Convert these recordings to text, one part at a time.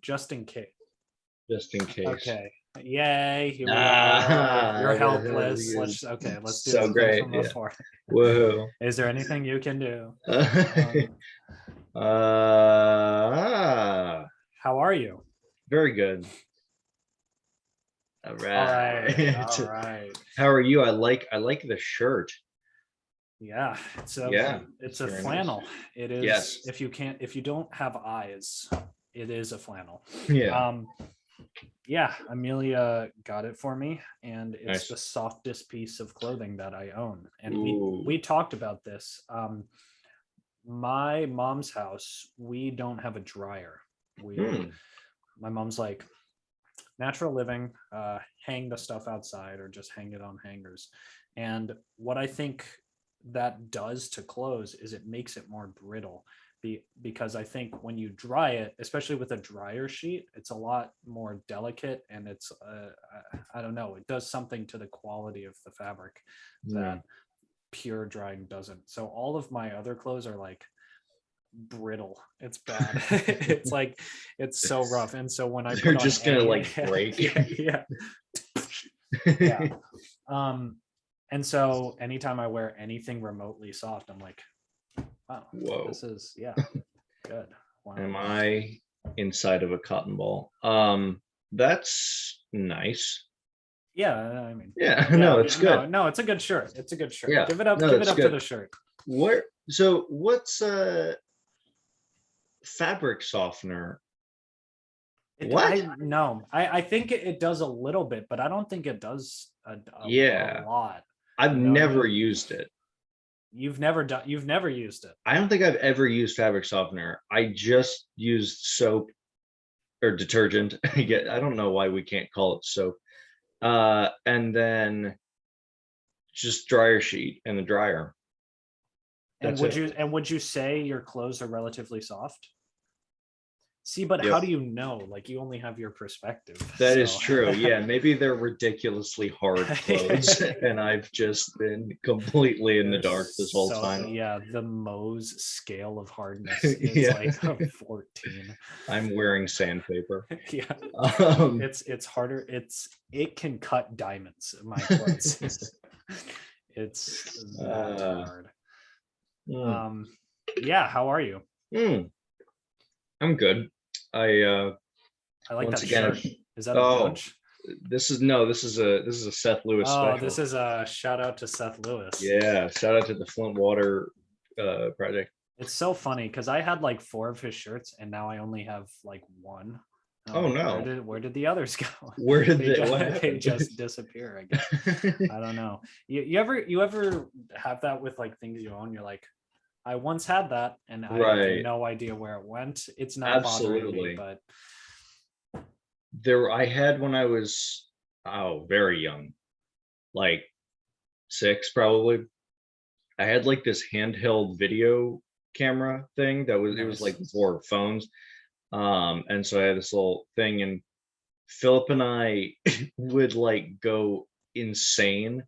just in case. Just in case. Okay. Yay, here we are. You're helpless. It's Let's do so the great. thing from before. Woohoo. Is there anything you can do? How are you? Very good. All All right. right. All right. How are you? I like the shirt. Yeah, it's a it's a very nice. flannel. It is. Yes. If you don't have eyes, it is a flannel. Yeah. Yeah, Amelia got it for me, and it's Nice. the softest piece of clothing that I own. And Ooh. we talked about this. My mom's house, we don't have a dryer. My mom's like, natural living, hang the stuff outside or just hang it on hangers. And what I think that does to clothes is it makes it more brittle, because I think when you dry it, especially with a dryer sheet, it's a lot more delicate, and it's I don't know, it does something to the quality of the fabric that pure drying doesn't. So all of my other clothes are like brittle. It's bad. It's like, it's so rough. And so when I They're put on just gonna like break. yeah. And so anytime I wear anything remotely soft, I'm like, wow, whoa, this is good. Wow. Am I inside of a cotton ball? That's nice. Yeah, I mean, no, it's good. No, it's a good shirt. It's a good shirt. Yeah, Give it up good. to the shirt. What's fabric softener? I think it does a little bit, but I don't think it does a lot. I've never used it. You've never used it. I don't think I've ever used fabric softener. I just used soap or detergent. I don't know why we can't call it soap. And then just dryer sheet and the dryer. And would you say your clothes are relatively soft? See, but how do you know? Like, you only have your perspective. That is true. Yeah, maybe they're ridiculously hard clothes, and I've just been completely in the dark this whole time. Yeah, the Mohs scale of hardness is like a 14. I'm wearing sandpaper. Yeah, it's harder. It can cut diamonds. My clothes. It's that hard. Yeah, how are you? I'm good. I like that shirt. Is that a Boonch? This is a Seth Lewis special. This is a shout out to Seth Lewis. Yeah, shout out to the Flint Water project. It's so funny because I had like 4 of his shirts, and now I only have like 1. Oh no! Where did the others go? Where did they just disappear? I guess. I don't know. You ever have that with like things you own? You're like, I once had that, and I have no idea where it went. It's not bothering me, but I had when I was very young, like 6 probably. I had like this handheld video camera thing that was it was like for phones, and so I had this little thing, and Philip and I would like go insane.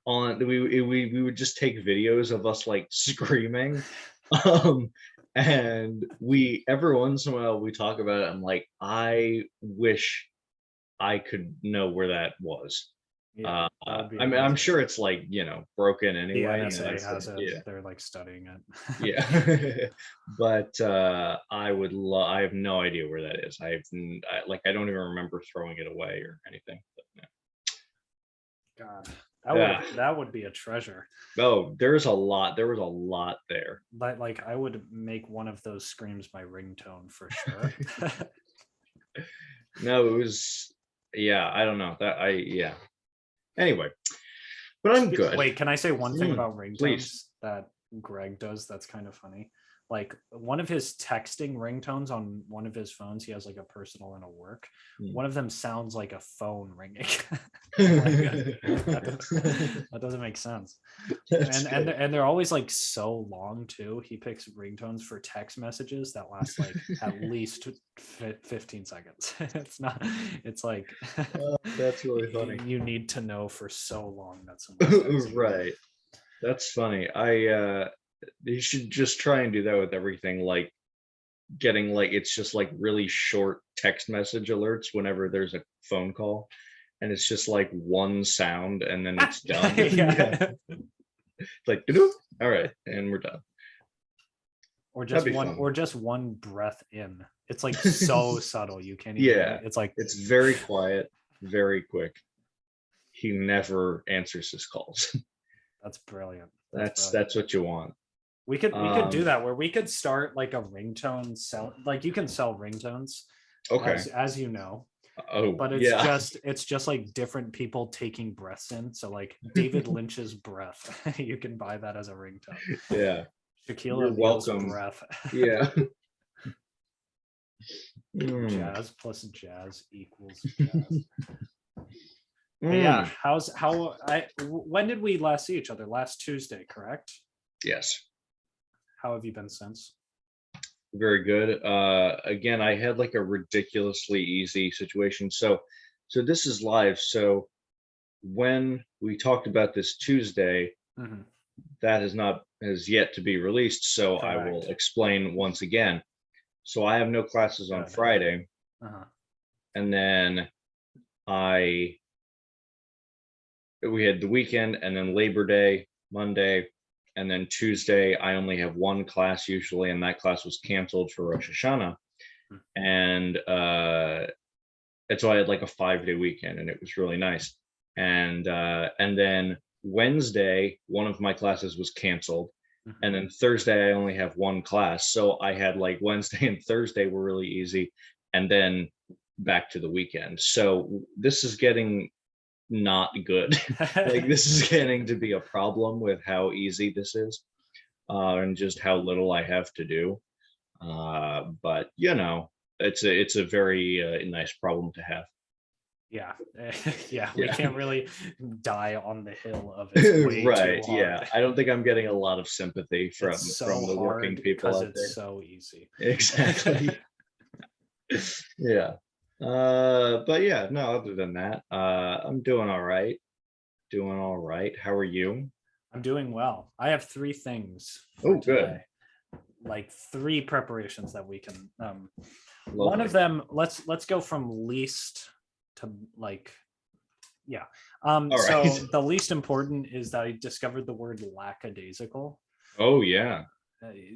We would just take videos of us like screaming, and we every once in a while we talk about it. I'm like, I wish I could know where that was. Yeah, I mean, I'm sure it's like broken anyway. The NSA has it. They're like studying it. Yeah, but I have no idea where that is. I don't even remember throwing it away or anything. But, God. That would be a treasure. Oh, there was a lot there. Like I would make one of those screams my ringtone for sure. No, it was I don't know that Anyway, but I'm good. Wait, can I say one thing about ringtones please. that Greg does that's kind of funny? Like, one of his texting ringtones on one of his phones, he has like a personal and a work. One of them sounds like a phone ringing. That doesn't make sense. And they're always like so long too. He picks ringtones for text messages that last like at least 15 seconds. It's like that's really funny. You need to know for so long that someone's right. That's funny. You should just try and do that with everything. Like getting like it's just like really short text message alerts whenever there's a phone call, and it's just like one sound and then it's done. Yeah, Yeah. it's like doo-doo. All right, and we're done. Or That'd just be one, fun. or just one breath in. It's like so subtle. You can't even, Yeah, it's like, it's very quiet, very quick. He never answers his calls. that's brilliant. That's That's brilliant. that's what you want. We could do Um, that where we could start like a ringtone sell, like you can sell ringtones, okay. as you know, Oh but yeah, it's just like different people taking breaths in. So like David Lynch's breath, you can buy that as a ringtone. yeah. Shaquille You're O'Neal's welcome. breath. Yeah. Mm. Jazz plus jazz equals jazz. But yeah, Mm. when did we last see each other? Last Tuesday, correct? Yes. How have you been since? Very good. Again, I had like a ridiculously easy situation. So this is live. So when we talked about this Tuesday, Mhm. that has yet to be released. So I will Correct. explain once again. So I have no classes on Good. Friday, Uh-huh. and then I we had the weekend, and then Labor Day, Monday, and then Tuesday. I only have one class usually, and that class was canceled for Rosh Hashanah. Mm. And so I had like a 5-day weekend, and it was really nice. And then Wednesday, one of my classes was canceled, Mhm. and then Thursday I only have one class. So I had like Wednesday and Thursday were really easy, and then back to the weekend. So this is getting not good. Like this is getting to be a problem with how easy this is, and just how little I have to do. But it's a very nice problem to have. Yeah. Yeah, we Yeah. can't really die on the hill of it's way too Right. Yeah. hard. I don't think I'm getting a lot of sympathy It's from so the working hard people because out it's there. so easy. Exactly. Yeah. But yeah, no, other than that, I'm doing all right. Doing all right. How are you? I'm doing well. I have three things for Oh, good. today, like three preparations that we can one Lovely. of them, let's go from least to like, yeah. All right. So the least important is that I discovered the word lackadaisical. Oh yeah.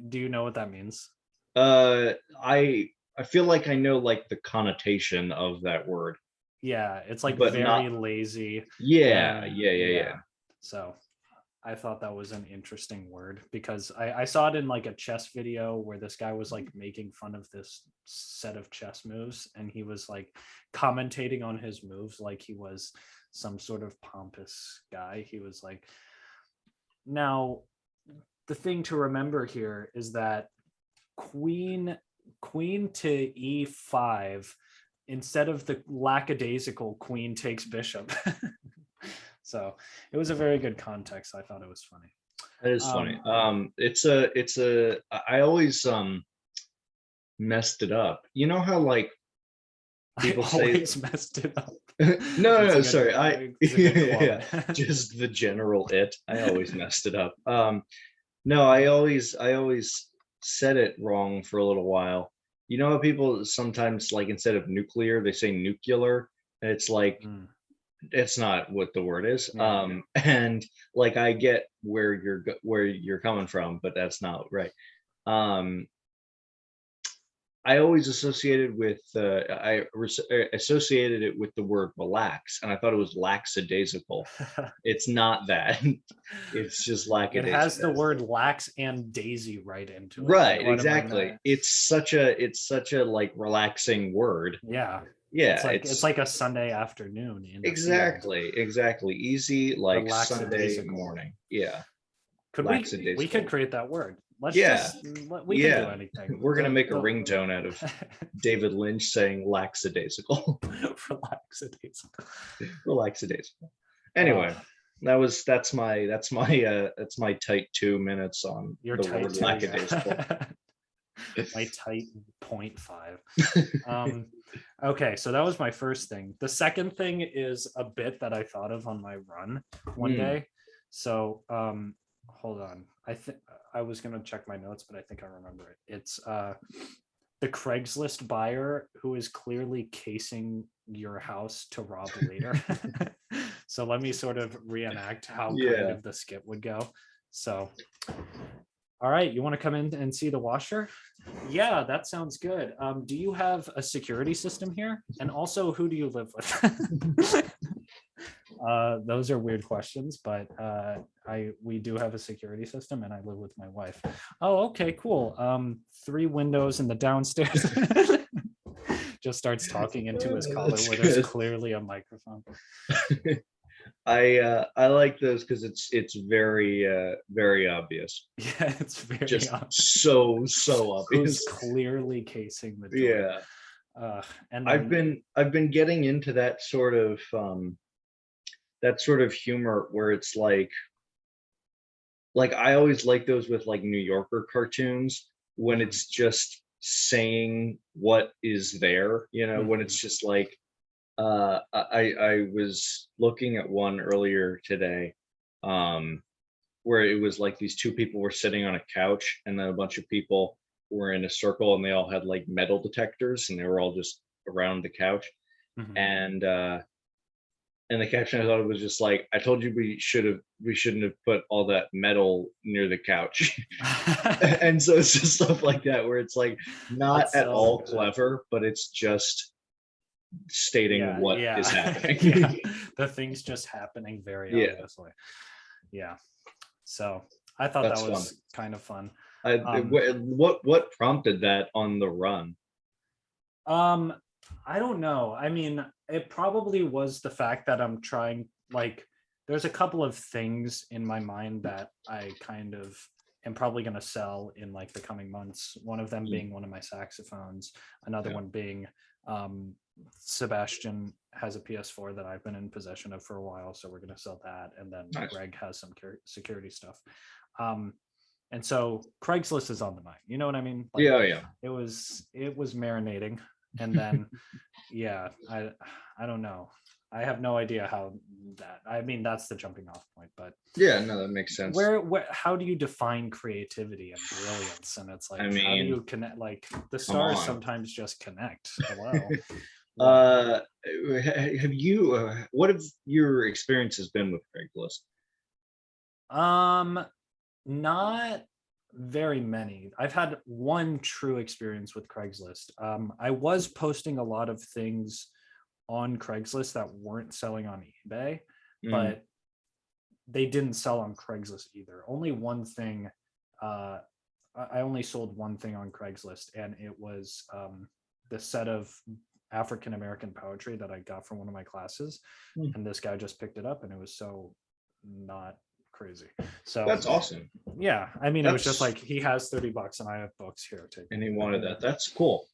Do you know what that means? Uh, I feel like I know like the connotation of that word, Yeah, it's like but not. very lazy. Yeah, And yeah, yeah, yeah. yeah, so I thought that was an interesting word because I saw it in like a chess video where this guy was like making fun of this set of chess moves, and he was like commentating on his moves like he was some sort of pompous guy. He was like, now the thing to remember here is that queen queen to e5, instead of the lackadaisical queen takes bishop. So it was a very good context. I thought it was funny. That is funny. um I always messed it up. You know how like I people say always messed it up. no, no, That's a no, good, sorry. it's a good quote. Yeah, just the general it. I always messed it up. No, I always said it wrong for a little while. You know how people sometimes like instead of nuclear, they say nuclear, and it's like Mm, it's not what the word is. yeah. And like I get where you're coming from, but that's not right. Um, I always associated it with the word relax, and I thought it was lackadaisical. It's not that. It's just It has the lackadaisical. word lax and daisy right into it. Like, Right, what am I exactly. gonna? It's such a like relaxing word. Yeah, Yeah, it's like a Sunday afternoon in a field. exactly. Easy The like Sunday lackadaisical. morning. Yeah, Could we could lackadaisical. create that word? Let's Yeah, just we can do yeah. anything. We're gonna make a The ringtone out of David Lynch saying lackadaisical. relaxadaisical. Relaxadaisical. Uh, Anyway, that's my tight 2 minutes on you're the tight word too, lackadaisical. yeah. My tight 0.5. Um, okay, so that was my first thing. The second thing is a bit that I thought of on my run one Hmm. day. So hold on. I think I was gonna check my notes, but I think I remember it. It's the Craigslist buyer who is clearly casing your house to rob later. So let me sort of reenact how kind Yeah. of the skit would go. So, all right, you want to come in and see the washer? Yeah, that sounds good. Do you have a security system here? And also, who do you live with? Those are weird questions, but we do have a security system, and I live with my wife. Oh, okay, cool. 3 windows in the downstairs. Just starts talking into his collar That's where there's good. clearly a microphone. I like those because it's very very obvious. Yeah, it's very Just obvious. so Who's obvious. clearly casing the door. Yeah. And then I've been getting into that sort of humor where it's like I always like those with like New Yorker cartoons when Mhm. it's just saying what is there, you know, when it's Mhm. just like I was looking at one earlier today, um, where it was like these 2 people were sitting on a couch and then a bunch of people were in a circle and they all had like metal detectors and they were all just around the couch. Mhm. And the caption I thought it was just like, I told you we shouldn't have put all that metal near the couch. And so it's just stuff like that where it's like not That's at so all good. clever, but it's just stating Yeah, what is yeah. Yeah, happening. the thing's just happening very Yeah, obviously. Yeah, so I thought that that's fun. was kind of fun. um What prompted that on the run? um I don't know. I mean, it probably was the fact that I'm trying, like, there's a couple of things in my mind that I kind of am probably going to sell in like the coming months, one of them Mm, being one of my saxophones, another yeah, one being um Sebastian has a PS4 that I've been in possession of for a while, so we're going to sell that, and then nice. Greg has some security stuff. um and so Craigslist is on the mind, you know what I mean? Like, Yeah, yeah. it was marinating, and then yeah, I don't know. I have no idea how that, I mean, that's the jumping off point, but Yeah, no, that makes sense. where how do you define creativity and brilliance? And it's I like, how do mean, you connect? Like, the come stars on. sometimes just connect. Hello. What? Uh, have you? What have your experiences been with Craigslist? um Not very many. I've had one true experience with Craigslist. I was posting a lot of things on Craigslist that weren't selling on eBay, Mm, but they didn't sell on Craigslist either. Only one thing. Uh, I only sold one thing on Craigslist, and it was the set of African American poetry that I got from one of my classes. mm. And this guy just picked it up, and it was so not crazy. So That's awesome. yeah, I mean, it was just That's like, he has $30 and I have books here. Take and he it. wanted that. That's cool.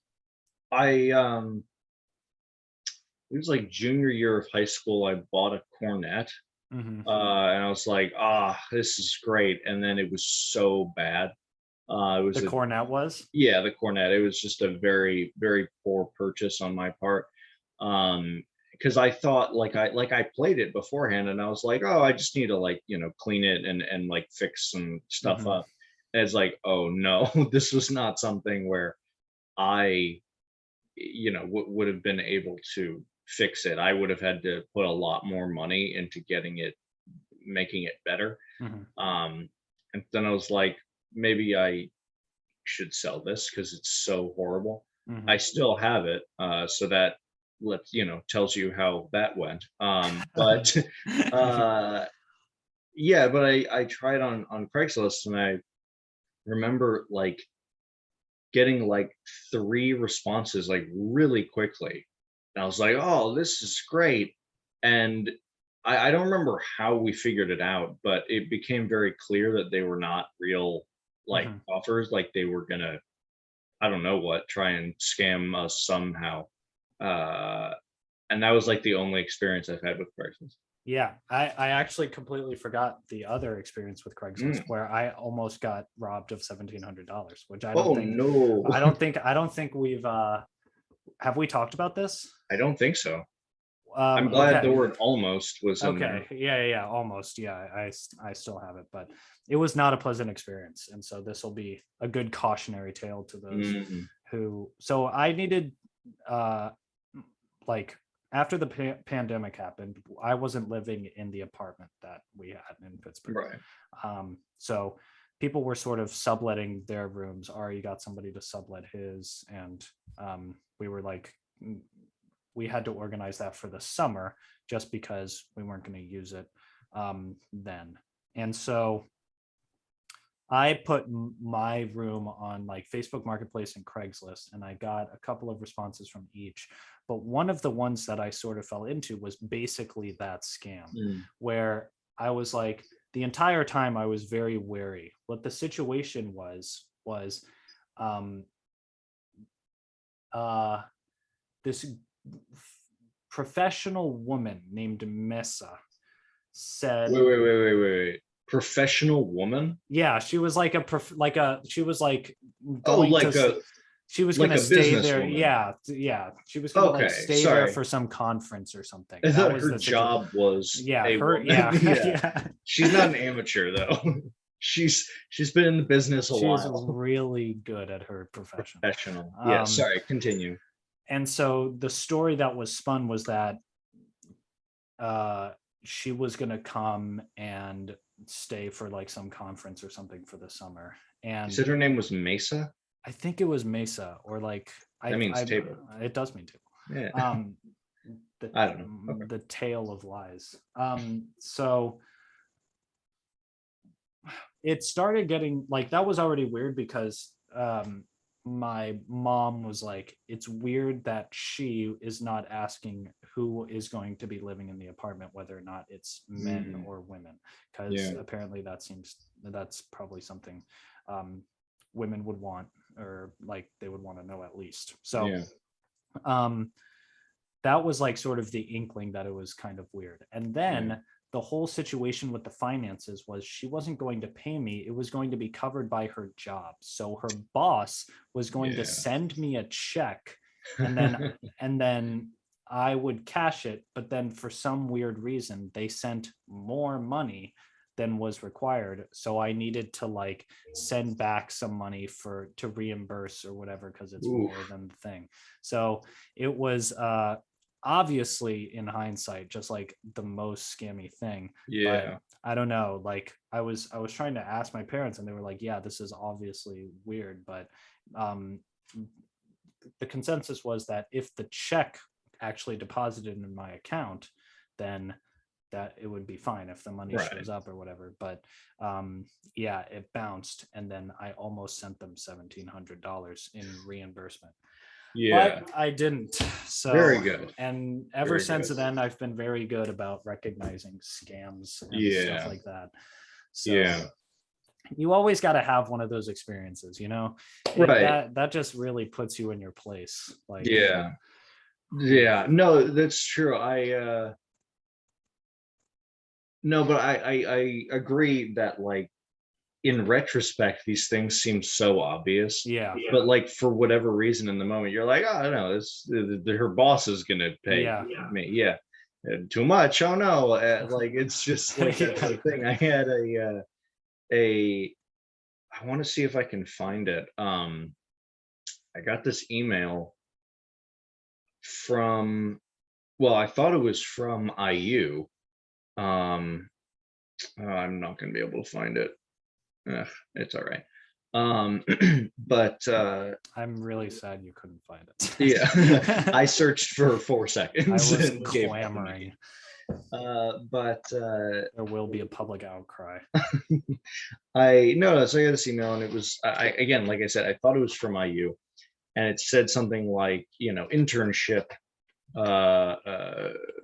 I it was like junior year of high school. I bought a cornet, Hmm. and I was like, ah, this is great. And then it was so bad. It The was a cornet was. Yeah, the cornet. It was just a very very poor purchase on my part. Because I thought like I played it beforehand, and I was like, oh, I just need to like clean it and like fix some stuff Hmm. up. And it's like, oh no, this was not something where I would have been able to fix it. I would have had to put a lot more money into making it better. Hmm. And then I was like, maybe I should sell this because it's so horrible. I Hmm. still have it, so that tells you how that went. But uh, yeah, but I tried on Craigslist, and I remember like getting like 3 responses like really quickly. And I was like, oh, this is great. And I don't remember how we figured it out, but it became very clear that they were not real like Hmm. offers, like they were gonna, I don't know what, try and scam us somehow. Uh and that was like the only experience I've had with Craigslist. Yeah, I actually completely forgot the other experience with Craigslist Mm. where I almost got robbed of $1,700, which I don't Oh think, no. we've have we talked about this? I don't think so. I'm glad the Okay. word almost was in there. Okay. Yeah, almost. Yeah, I still have it, but it was not a pleasant experience, and so this will be a good cautionary tale to those Mm. so I needed uh like after the pandemic happened, I wasn't living in the apartment that we had in Pittsburgh. Right. So people were sort of subletting their rooms. Ari got somebody to sublet his, and we were like, we had to organize that for the summer just because we weren't going to use it then. And so I put my room on like Facebook Marketplace and Craigslist, and I got a couple of responses from each. But one of the ones that I sort of fell into was basically that scam, where I was like, the entire time I was very wary. What the situation was this professional woman named Mesa said, wait. Professional woman? Yeah, she was like she was like Oh, going like to she was like going to a stay there. businesswoman. Yeah, she was going to like Okay, stay there sorry. for some conference or something. I That thought was her the situation. job was Yeah, a her woman. yeah. Yeah. She's not an amateur though. She's been in the business a She's while. really good at her profession. Professional. Yeah, sorry, continue. And so the story that was spun was that she was going to come and stay for like some conference or something for the summer. And You said her name was Mesa? I think it was Mesa, or like That means table. It does mean table. Yeah. I don't know. Okay. The tale of lies. So it started getting like, that was already weird because my mom was like, it's weird that she is not asking who is going to be living in the apartment, whether or not it's men or women, because apparently that's probably something women would want, or like they would want to know at least. So that was like sort of the inkling that it was kind of weird. And then the whole situation with the finances was she wasn't going to pay me. It was going to be covered by her job. So her boss was going to send me a check, and then I would cash it. But then for some weird reason, they sent more money than was required. So I needed to like send back some money to reimburse or whatever, because it's more than the thing. So it was obviously in hindsight just like the most scammy thing. But I don't know, like I was trying to ask my parents, and they were like, yeah, this is obviously weird. But the consensus was that if the check actually deposited in my account, then that it would be fine if the money shows up or whatever. But it bounced, and then I almost sent them $1,700 in reimbursement. But I didn't. So very good. And ever since then, I've been very good about recognizing scams and stuff like that. So you always got to have one of those experiences, you know? That just really puts you in your place. Like no, that's true. No, but I agree that like in retrospect these things seem so obvious. But like for whatever reason in the moment you're like, oh no, this her boss is gonna pay me. Too much. Oh no. Like it's just like a thing. I had I want to see if I can find it. I got this email from, well, I thought it was from IU. I'm not gonna be able to find it. It's all right. But I'm really sad you couldn't find it. I searched for 4 seconds. I was clamoring. But there will be a public outcry. So I got this email, and it was again, like I said, I thought it was from IU, and it said something like, internship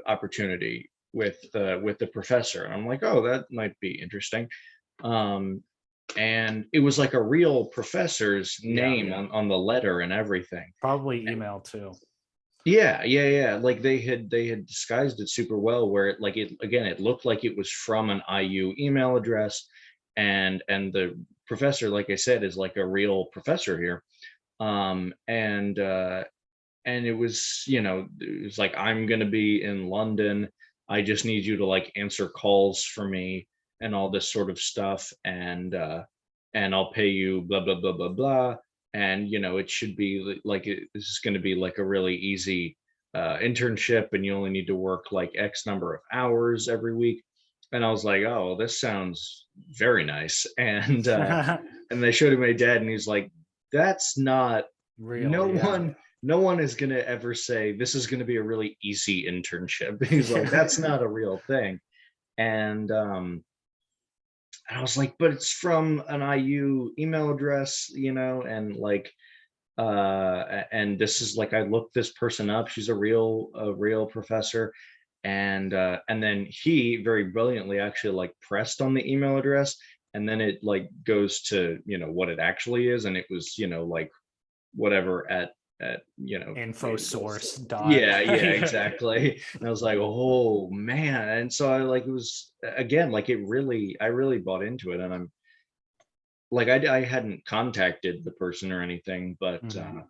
opportunity with the professor. And I'm like, oh, that might be interesting. And it was like a real professor's name on the letter and everything. Probably email too. Like they had disguised it super well, where it looked like it was from an IU email address, and the professor, like I said, is like a real professor here. And it was, it was like, I'm gonna be in London, I just need you to like answer calls for me and all this sort of stuff, and I'll pay you blah blah blah blah blah. and it should be like this is going to be like a really easy internship, and you only need to work like X number of hours every week. And I was like, oh, this sounds very nice. And they showed it to my dad, and he's like, that's not, Real, no yeah. one, no one is going to ever say this is going to be a really easy internship. He's like, that's not a real thing. And I was like, but it's from an IU email address, and like, and this is like, I looked this person up. She's a real professor. And then he very brilliantly actually like pressed on the email address, and then it like goes to, what it actually is. And it was, like whatever at Info source dot. yeah, yeah, exactly. And I was like, oh man. And so I like, it was again like, I really bought into it. And I'm like, I hadn't contacted the person or anything, but Mhm.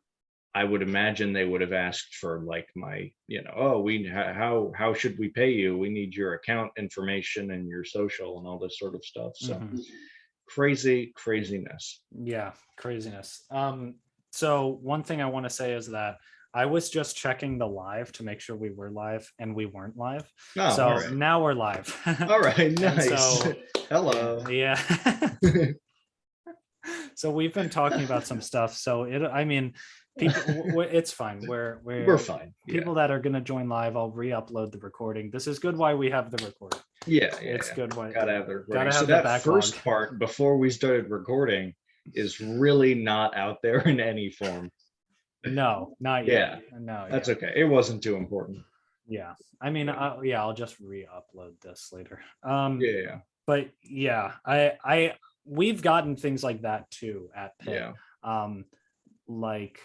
I would imagine they would have asked for like my, oh, how should we pay you? We need your account information and your social and all this sort of stuff. So Mhm. craziness. Yeah, craziness. So one thing I want to say is that I was just checking the live to make sure we were live, and we weren't live. Oh, So all right. now we're live. All right, And nice. so Hello. yeah. So we've been talking about some stuff. So I mean, people, it's fine. We're fine. Yeah. People that are going to join live, I'll re-upload the recording. This is good why we have the recording. Yeah, It's yeah. good why Gotta have the recording. gotta So have the that backlog. first part before we started recording is really not out there in any form. No, not Yeah, yet. No, that's yeah. okay. It wasn't too important. Yeah. I mean, yeah, I'll just re-upload this later. Yeah, But yeah, we've gotten things like that too at Pitt. yeah, Like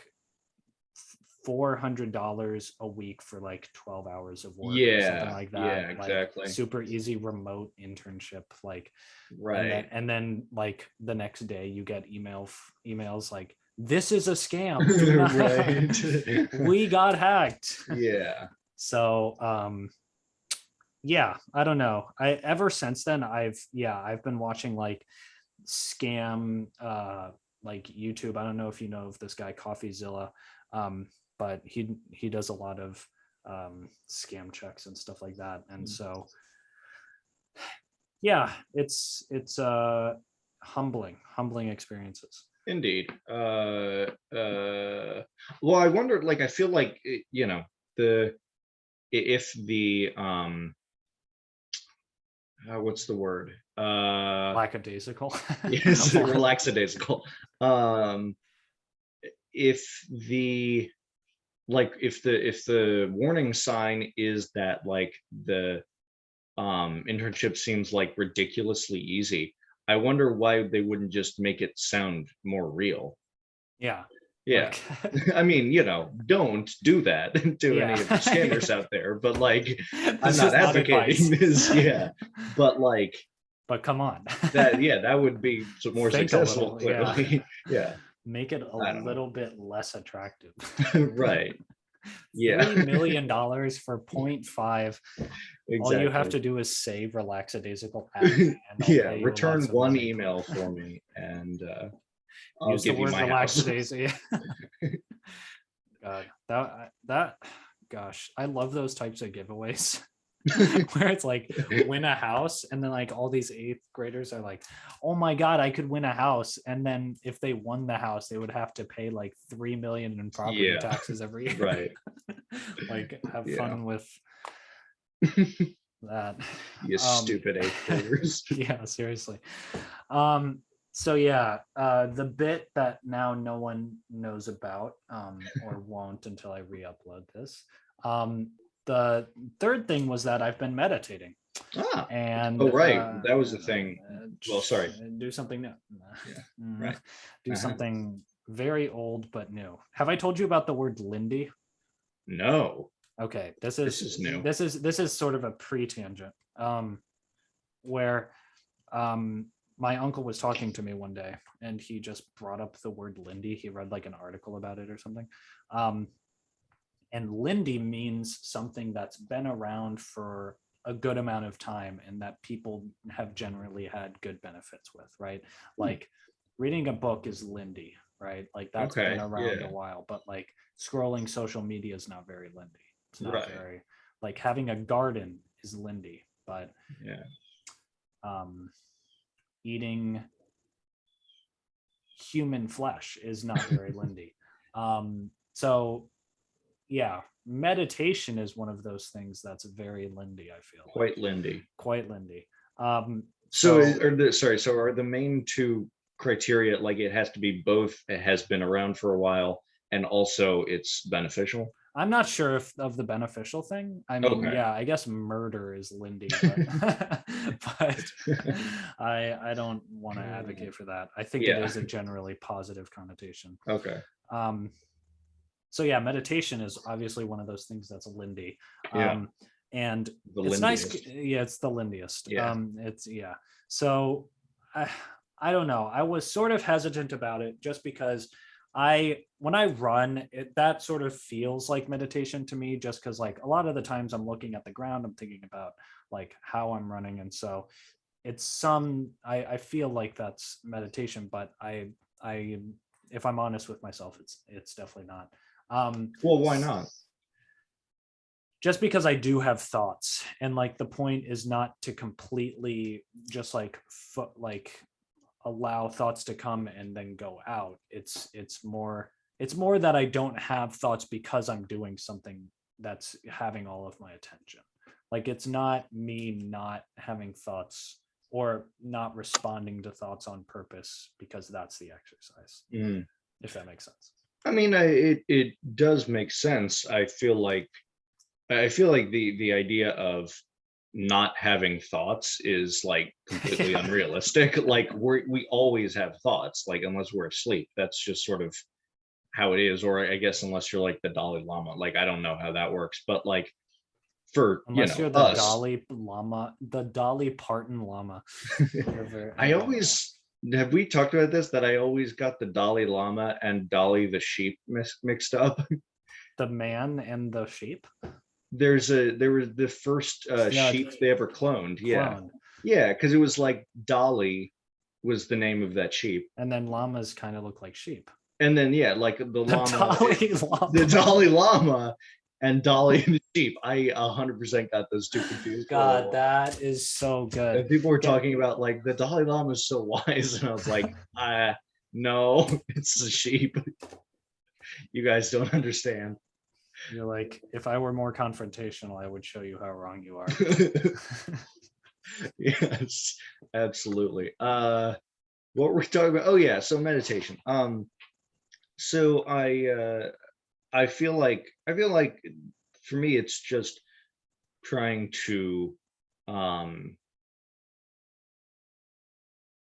$400 a week for like 12 hours of work or something yeah, like yeah, that. Like exactly. super easy remote internship. Like, Right. and then like the next day you get emails like, this is a scam. Do not. Right. We got hacked. Yeah. So yeah, I don't know. Ever since then I've been watching like scam like YouTube. I don't know if you know of this guy CoffeeZilla, but he does a lot of scam checks and stuff like that. And so yeah, it's humbling experiences. Indeed. Well, I wondered, like, I feel like the if the what's the word? Lackadaisical. Yes, relaxadaisical. Um, if the if the warning sign is that like the internship seems like ridiculously easy, I wonder why they wouldn't just make it sound more real. Yeah. Yeah. Like, I mean, don't do that to any yeah. of the scammers out there, but like, I'm This not is not advice. advocating this. Yeah. But like, But come on. that would be more Think a successful, little, yeah. clearly. Yeah. Make it a I don't know. little bit less attractive. Right. Yeah. $3 million for 0.5. All you have Exactly. to do is save relaxadaisical app, and I'll Yeah. pay you Return lots of one money. email for me, and I'll Use the give you word my house. relaxadaisy. God, that gosh, I love those types of giveaways. Where it's like win a house, and then like all these eighth graders are like, oh my god, I could win a house. And then if they won the house, they would have to pay like 3 million in property Yeah. taxes every year. Right. Like have Yeah. fun with that. You stupid eighth graders. Yeah, seriously. So yeah, the bit that now no one knows about, or won't until I re-upload this. The third thing was that I've been meditating. Ah. And Oh, right. That was the thing. Well, sorry. Do something new. Yeah, right. Do something very old but new. Have I told you about the word Lindy? No. Okay, This is new. This is sort of a pre-tangent, where my uncle was talking to me one day, and he just brought up the word Lindy. He read like an article about it or something. And Lindy means something that's been around for a good amount of time and that people have generally had good benefits with, right? Like reading a book is Lindy. right? Like that's been Okay. around a Yeah. while, but like scrolling social media is not very Lindy. It's not Right. very, like having a garden is Lindy, but Yeah. um, eating human flesh is not very Lindy. So yeah, meditation is one of those things that's very Lindy, I feel like. Quite Lindy. Quite Lindy. So So so are the main two criteria like it has to be both it has been around for a while and also it's beneficial? I'm not sure if of the beneficial thing. I mean, Okay. yeah, I guess murder is Lindy, but but I don't want to advocate for that. I think it Yeah. is a generally positive connotation. Okay. Um, so yeah, meditation is obviously one of those things that's a Lindy. Yeah. And The it's nice. Lindiest. Yeah, it's the Lindiest. Yeah. It's yeah. So I, I don't know. I was sort of hesitant about it just because when I run, that sort of feels like meditation to me, just because like a lot of the times I'm looking at the ground, I'm thinking about like how I'm running. And so I feel like that's meditation, but I if I'm honest with myself, it's definitely not. Well, why not? Just because I do have thoughts, and like the point is not to completely just like like allow thoughts to come and then go out. It's more that I don't have thoughts because I'm doing something that's having all of my attention. Like it's not me not having thoughts or not responding to thoughts on purpose because that's the exercise, Mm. if that makes sense. I mean, it does make sense. I feel like the idea of not having thoughts is like completely Yeah. unrealistic. Like we always have thoughts, like unless we're asleep. That's just sort of how it is. Or I guess unless you're like the Dalai Lama, like I don't know how that works, but like for Unless you're the us, Dolly Llama, the Dolly Parton Llama. I always have we talked about this that I always got the Dalai Lama and Dolly the sheep mixed up. The man and the sheep. There was the first Yeah, sheep they ever cloned. Yeah. cloned. Yeah, because it was like Dolly was the name of that sheep. And then llamas kind of look like sheep. And then yeah, like The Dolly the Llama. Dalai Lama and Dolly the sheep. I 100% got those two confused for a God, little while. that is so good. And people were talking about like the Dalai Lama is so wise, and I was like, no, it's the sheep. You guys don't understand. You're like, if I were more confrontational, I would show you how wrong you are. Yes, absolutely. What we're talking about? Oh yeah, so meditation. So I feel like for me it's just trying to um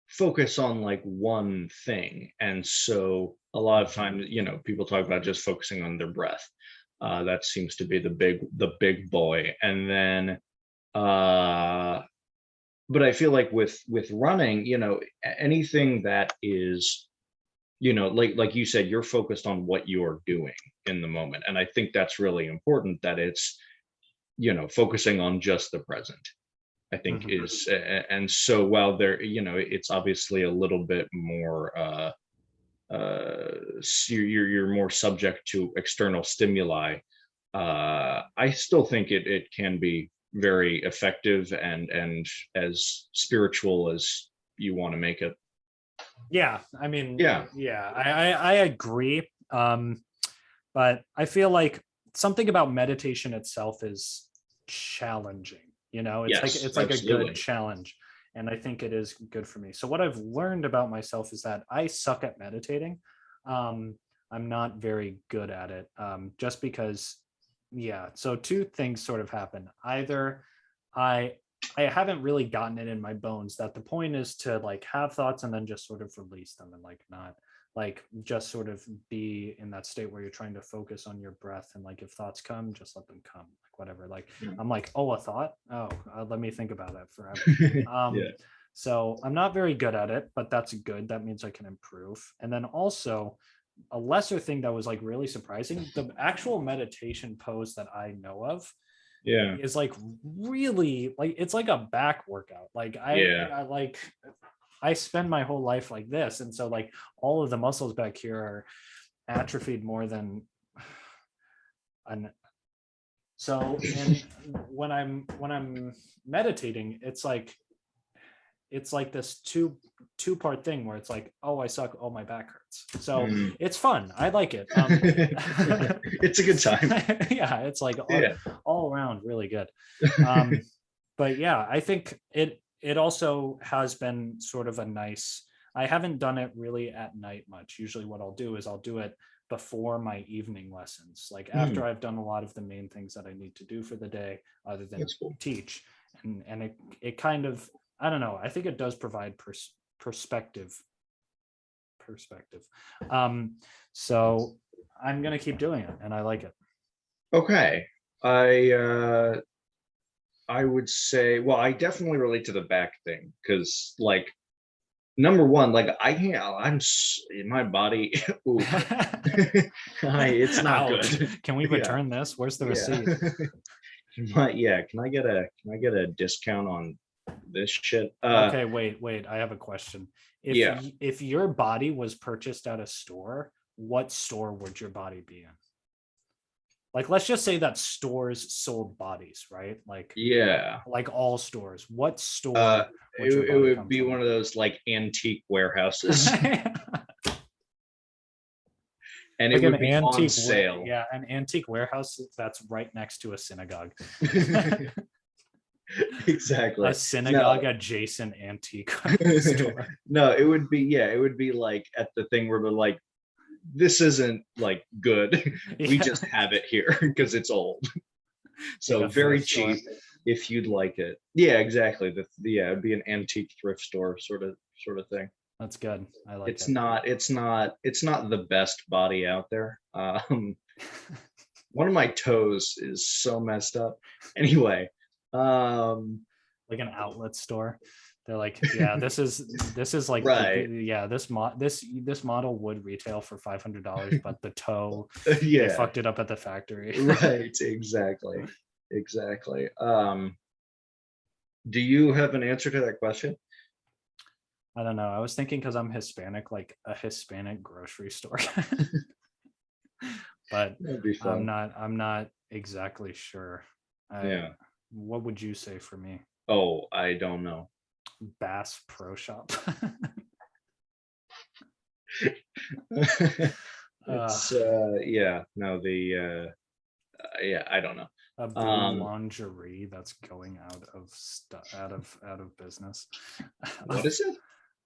focus on like one thing. And so a lot of times, people talk about just focusing on their breath. That seems to be the big boy. And then uh but I feel like with running, anything that is, like you said, you're focused on what you're doing in the moment. And I think that's really important that it's, focusing on just the present. I think Mhm. is and so while there, it's obviously a little bit more you're more subject to external stimuli. I still think it can be very effective and as spiritual as you want to make it. Yeah, I mean, Yeah. yeah, I agree. But I feel like something about meditation itself is challenging. Yes, It's like a good absolutely. challenge, and I think it is good for me. So what I've learned about myself is that I suck at meditating. Um, I'm not very good at it, just because. Yeah. So two things sort of happen. Either I I haven't really gotten it in my bones that the point is to like have thoughts and then just sort of release them and like not like just sort of be in that state where you're trying to focus on your breath and like if thoughts come just let them come, like whatever. Like I'm like, oh, a thought, oh, let me think about that forever. um Yeah. so I'm not very good at it, but that's good. That means I can improve. And then also a lesser thing that was like really surprising, the actual meditation pose that I know of Yeah. is like really like it's like a back workout. Like Yeah. I like I spend my whole life like this, and so like all of the muscles back here are atrophied more than an. So and when I'm meditating, it's like this two-part thing where it's like, oh, I suck, oh, my back hurts. So Mm. it's fun. I like it. It's a good time. Yeah, it's like Yeah. all around really good. But yeah, I think it also has been sort of a nice. I haven't done it really at night much. Usually what I'll do is I'll do it before my evening lessons, like after Mm, I've done a lot of the main things that I need to do for the day, other than that's cool. teach. And it kind of, I don't know, I think it does provide perspective. So I'm gonna keep doing it, and I like it. Okay. I would say, well, I definitely relate to the back thing because, like, number one, like I can't. In my body. Ooh, it's not Ouch. good. Can we Yeah, return this? Where's the yeah. receipt? Yeah. Can I get a discount on this shit? Okay, wait. I have a question. Yeah. If your body was purchased at a store, what store would your body be in? Like, let's just say that stores sold bodies, right? Yeah. Like all stores. What Uh, store would it, your it body would come be from? one of those like antique warehouses, and it Like an would be on antique, sale. yeah, an antique warehouse that's right next to a synagogue. A Exactly. synagogue No, adjacent antique store. no, it would be, yeah, it would be like at the thing where we're like, this isn't like good. We Yeah, just have it here because it's old. like So a very thrift store. cheap if you'd like it. Yeah, exactly. Yeah, it'd be an antique thrift store sort of thing. That's good. I like It's it. not it's not the best body out there. One of my toes is so messed up. Anyway, Like an outlet store. They're like, yeah, this is like right. yeah, this model would retail for $500, but the toe, they Yeah, fucked it up at the factory. right, exactly. Exactly. Do you have an answer to that question? I don't know. I was thinking because I'm Hispanic, like a Hispanic grocery store. But That'd be I'm fun. not I'm not exactly sure. Yeah. What would you say for me? Oh, I don't know. Bass Pro Shop. uh, It's yeah, no, yeah, I don't know. a Um, boulangerie that's going out of business. what is it?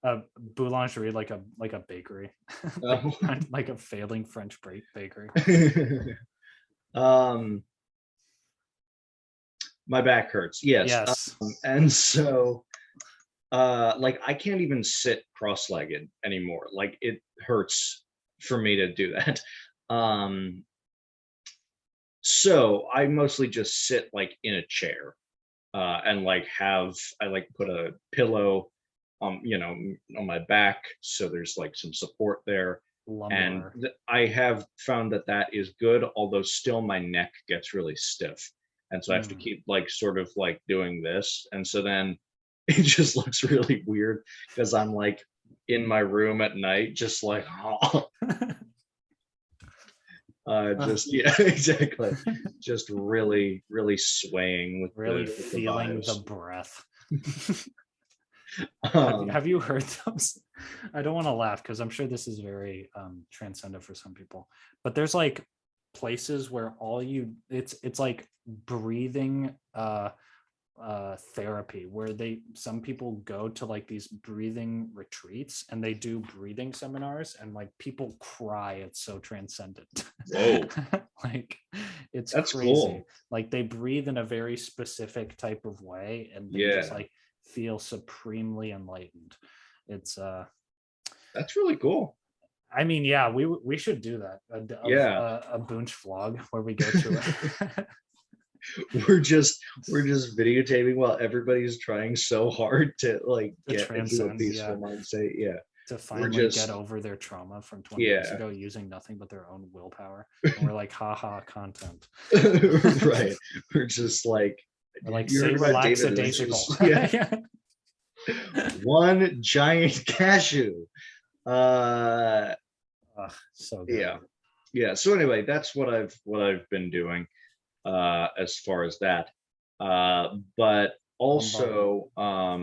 A boulangerie, like a bakery, Oh. like a failing French bakery. um, my back hurts. Yes. Yes. And so like I can't even sit cross-legged anymore. Like it hurts for me to do that. Um, so I mostly just sit like in a chair, and like I like put a pillow on my back, so there's like some support there. And Lumbar. I have found that that is good, although still my neck gets really stiff, and so I have to Mm. keep like sort of like doing this, and so then it just looks really weird because I'm like in my room at night, just like just yeah, exactly, just really really swaying with Really with the feeling the vibes. breath. Um, Have you heard those? I don't want to laugh because I'm sure this is very transcendent for some people, but there's like places where it's like breathing therapy, where some people go to like these breathing retreats and they do breathing seminars, and like people cry. It's so transcendent. whoa, Like, it's that's crazy. cool. Like, they breathe in a very specific type of way, and they just Yeah, like feel supremely enlightened. It's that's really cool. I mean, yeah, we should do that, Yeah. a Boonch vlog where we go to it. We're just videotaping while everybody's trying so hard to like To get into a transcend, peaceful yeah, mind state. Yeah. to We're finally get just over their trauma from 20 years yeah. ago using nothing but their own willpower. And we're like, haha, content. Right. We're just like, We're like, you say heard about David relaxadaisical. Lynch's? Yeah. Yeah. One giant cashew. Uh, So good. yeah, yeah. So anyway, that's what I've been doing as far as that. But Humbug. also, I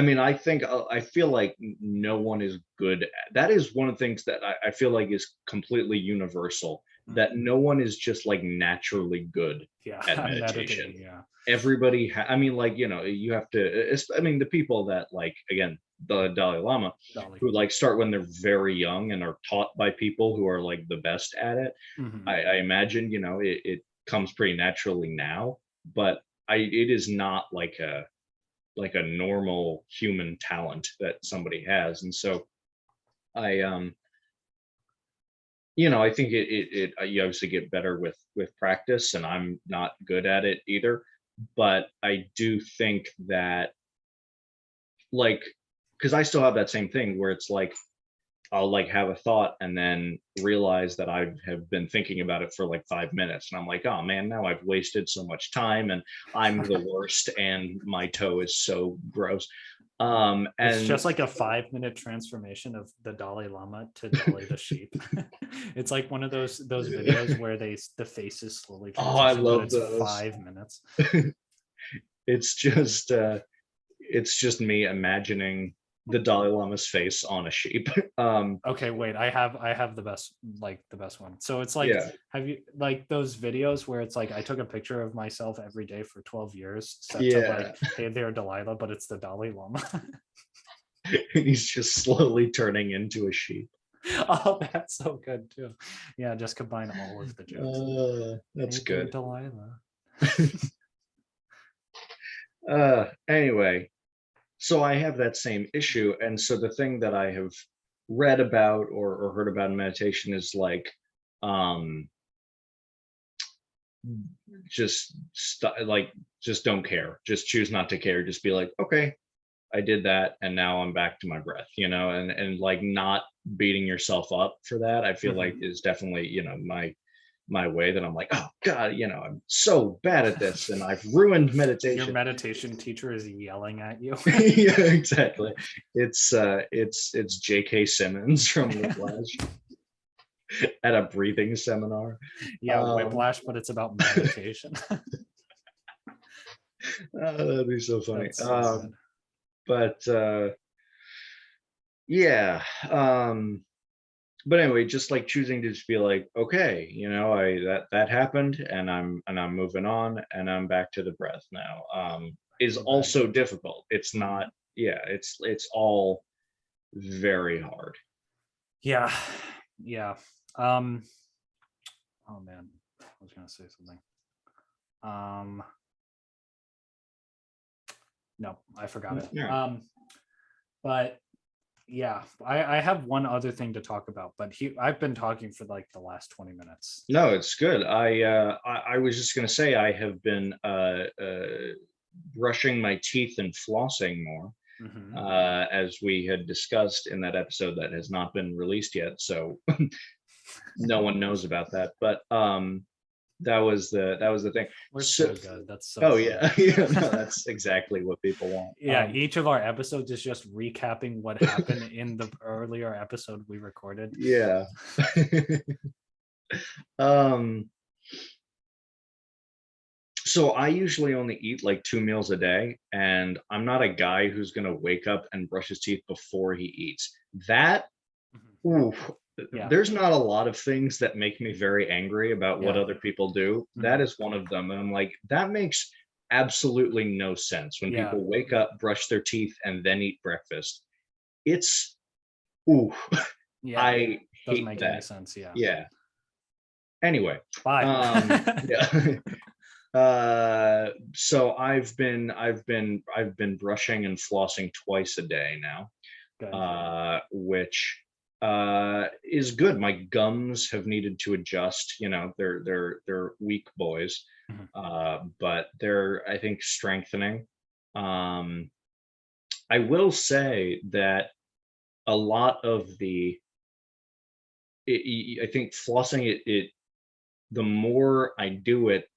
mean, I feel like no one is good. That is one of the things that I feel like is completely universal. That Mhm. no one is just like naturally good Yeah, at I'm meditation. meditating. Yeah. Everybody, I mean, like you have to. I mean, the people that like again the Dalai Lama, Dolly. who like start when they're very young and are taught by people who are like the best at it. Hmm. I imagine it comes pretty naturally now, but it is not like a normal human talent that somebody has. And so I I think you obviously get better with practice, and I'm not good at it either, but I do think that like because I still have that same thing where it's like I'll like have a thought and then realize that I have been thinking about it for like 5 minutes. And I'm like, oh man, now I've wasted so much time and I'm the worst and my toe is so gross. It's And just like a 5-minute transformation of the Dalai Lama to Dolly the sheep. It's like one of those videos where the faces slowly oh, I transition, but love it's those. 5 minutes. It's just me imagining the Dalai Lama's face on a sheep. Okay, wait, I have the best one. So it's like, Yeah. have you like those videos where it's like I took a picture of myself every day for 12 years set to like, Yeah. hey there Delilah, but it's the Dalai Lama. He's just slowly turning into a sheep. Oh, that's so good too. Yeah, just combine all of the jokes. That's Hey there good. Delilah. Anyway, so I have that same issue. And so the thing that I have read about or heard about in meditation is like, um, like, just don't care. Just choose not to care. Just be like, okay, I did that, and now I'm back to my breath, and like not beating yourself up for that. I feel like Mhm. is definitely my way that I'm like, oh God, I'm so bad at this, and I've ruined Your meditation. meditation teacher is yelling at you. Yeah, exactly. It's J.K. Simmons from Whiplash at a breathing seminar. Yeah, Um, whiplash, but it's about meditation. that'd be so funny. That's so good. But yeah. But anyway, just like choosing to just be like, okay, I that happened, and I'm moving on, and I'm back to the breath now. Is To the bread. also difficult. It's not. Mhm. Yeah, it's all very hard. Yeah, yeah. Um, oh man, I was gonna say something. Um, no, I forgot it. Yeah. But yeah, I have one other thing to talk about, but I've been talking for like the last 20 minutes. No, it's good. I was just gonna say I have been brushing my teeth and flossing more, Hmm. as we had discussed in that episode that has not been released yet, so no one knows about that. But that was the thing. We're So, so good. That's so oh funny. yeah, yeah, no, that's exactly what people want. Yeah, each of our episodes is just recapping what happened in the earlier episode we recorded. Yeah. um, so I usually only eat like 2 meals a day, and I'm not a guy who's gonna wake up and brush his teeth before he eats. That, Mhm. ooh, Yeah, there's not a lot of things that make me very angry about what yeah. other people do. That Mhm. is one of them, and I'm like, that makes absolutely no sense when Yeah, people wake up, brush their teeth, and then eat breakfast. It's ooh, yeah. I Doesn't hate make any that. sense. Yeah. Yeah. Anyway, Bye. yeah. So I've been brushing and flossing twice a day now, Good. which is good. My gums have needed to adjust. They're weak boys, Mhm. but they're, I think, strengthening. Um, I will say that a lot of I think flossing, the more I do it,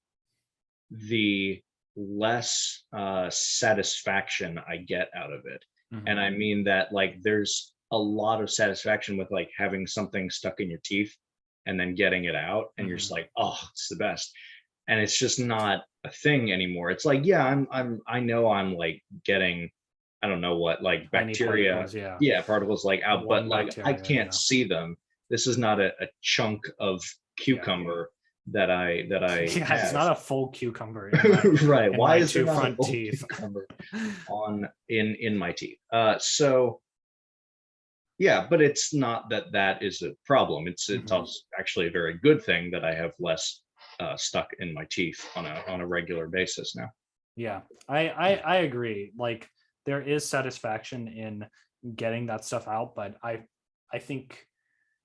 the less satisfaction I get out of it. And Mhm. I mean that like there's a lot of satisfaction with like having something stuck in your teeth and then getting it out and you're just Mhm. like, oh, it's the best. And it's just not a thing anymore. It's like, yeah, I know I'm like getting, I don't know what, like Tiny bacteria, particles, yeah. yeah, particles like out, but One like I bacteria, can't yeah. see them. This is not a chunk of Yeah. cucumber that I Yeah, it's have. not a full cucumber in my Right. in Why my is there two not a front full teeth. cucumber on in my teeth? So yeah, but it's not that that is a problem. It's Mhm. also actually a very good thing that I have less stuck in my teeth on a regular basis now. Yeah, I agree. Like there is satisfaction in getting that stuff out, but I think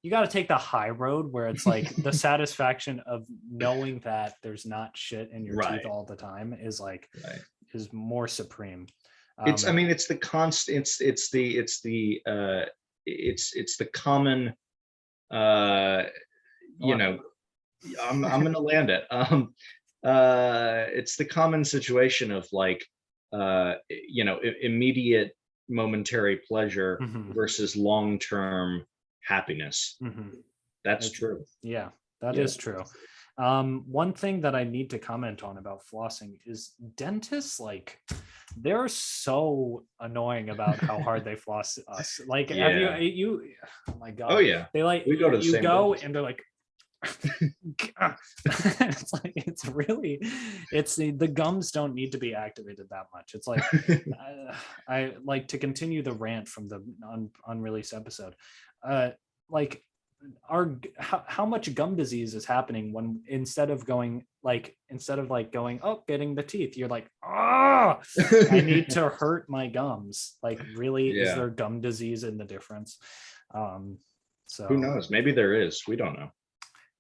you got to take the high road where it's like the satisfaction of knowing that there's not shit in your teeth Right. all the time is like Right. is more supreme. It's I Um, mean it's the constant it's the common uh you what? know I'm gonna land it. It's the common situation of like, immediate momentary pleasure Mhm, versus long-term happiness. mhm. That's It's true. yeah, that Yeah. is true. One thing that I need to comment on about flossing is dentists like they're so annoying about how hard they floss us. Like, have Yeah. oh my Oh god, yeah. they like We go to the you same go dentist. and they're like, it's like it's really it's the gums don't need to be activated that much. It's like I like to continue the rant from the unreleased episode. Uh, like how much gum disease is happening when instead of like going oh getting the teeth you're like oh I need to hurt my gums like really is Yeah. there gum disease in the difference Who so knows? Maybe there is. We don't know.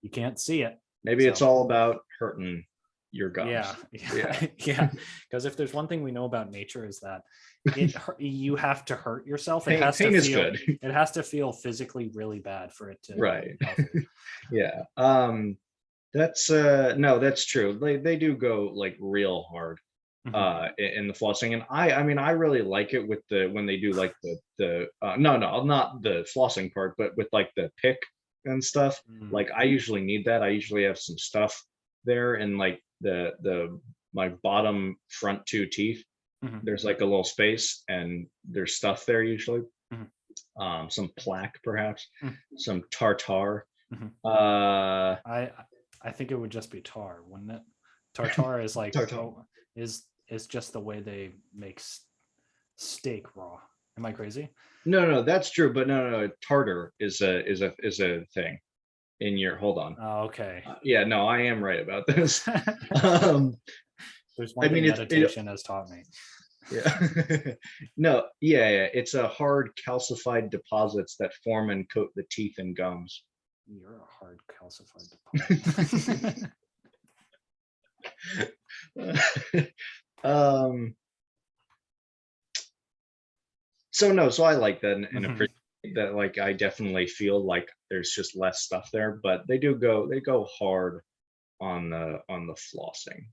you can't see it Maybe it's so all about hurting your yeah gums. Yeah. yeah because if there's one thing we know about nature is that you have to hurt yourself Pain is good. it has to feel physically really bad for it to Right. be healthy. Yeah. That's no, that's true. They do go like real hard Mhm. in the flossing. And I mean I really like it with the when they do like the no, not the flossing part, but with like the pick and stuff. Mm. Like I usually need that. I usually have some stuff there in like the my bottom front two teeth. Mhm. There's like a little space and there's stuff there usually. Mhm. Some plaque perhaps, Mhm. some tartar. Mhm. Uh I I think it would just be tar, wouldn't it? Tartar is like tartar. oh is just the way they make steak raw. Am I crazy? No, that's true, but no, tartar is a thing in your. Hold on. Oh, okay. Yeah, no, I am right about this. Um, There's I one mean, thing it meditation has taught me. yeah. No, yeah, it's a hard calcified deposits that form and coat the teeth and gums. You're a hard calcified deposit. um, so no, so I like that and Mhm. appreciate that. Like, I definitely feel like there's just less stuff there, but they go hard on the flossing.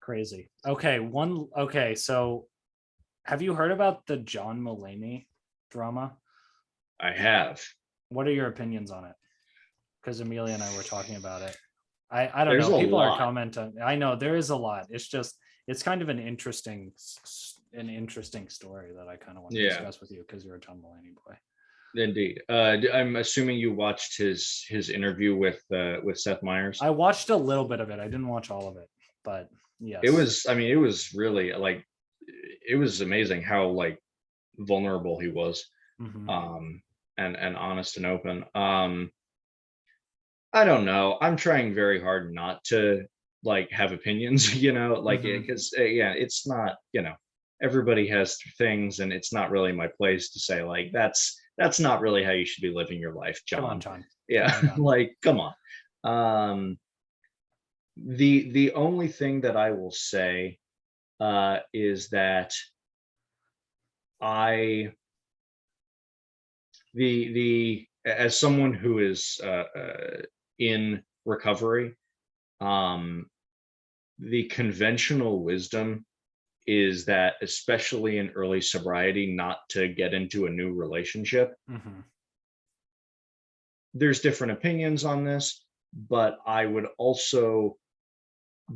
Crazy. Okay, so have you heard about the John Mulaney drama? I have. What are your opinions on it? Because Amelia and I were talking about it. I don't There's know. a People are lot. commenting. I know there is a lot. It's just it's kind of an interesting story that I kind of want to Yeah, discuss with you because you're a John Mulaney boy. indeed. I'm assuming you watched his interview with Seth Meyers. I watched a little bit of it. I didn't watch all of it, but It yes. was, I mean, it was really like it was amazing how like vulnerable he was, Hmm. um, and honest and open. I don't know. I'm trying very hard not to like have opinions, like Hmm. because yeah, it's not, everybody has things, and it's not really my place to say like that's not really how you should be living your life, Come on, John. John. Come Yeah, on, John. like come on. Um, the only thing that I will say is that I the as someone who is in recovery, um the conventional wisdom is that, especially in early sobriety, not to get into a new relationship. Mm-hmm. There's different opinions on this, but I would also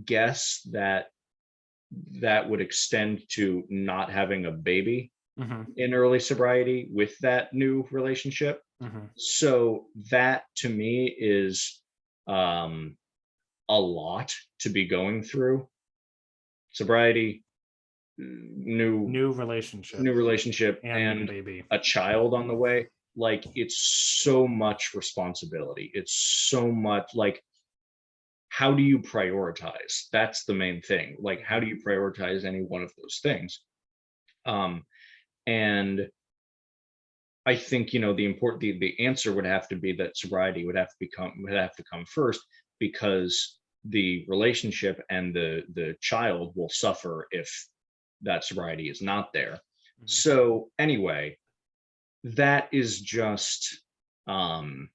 guess that that would extend to not having a baby Mm-hmm. in early sobriety with that new relationship. Mm-hmm. So that to me is um, a lot to be going through. Sobriety, new New relationship new relationship, and new and baby. a child on the way. Like, it's so much responsibility. It's so much, like, how do you prioritize? That's the main thing. Like, how do you prioritize any one of those things? Um, and I think, the answer would have to be that sobriety would have to come first, because the relationship and the child will suffer if that sobriety is not there. Mhm. So anyway, that is just, um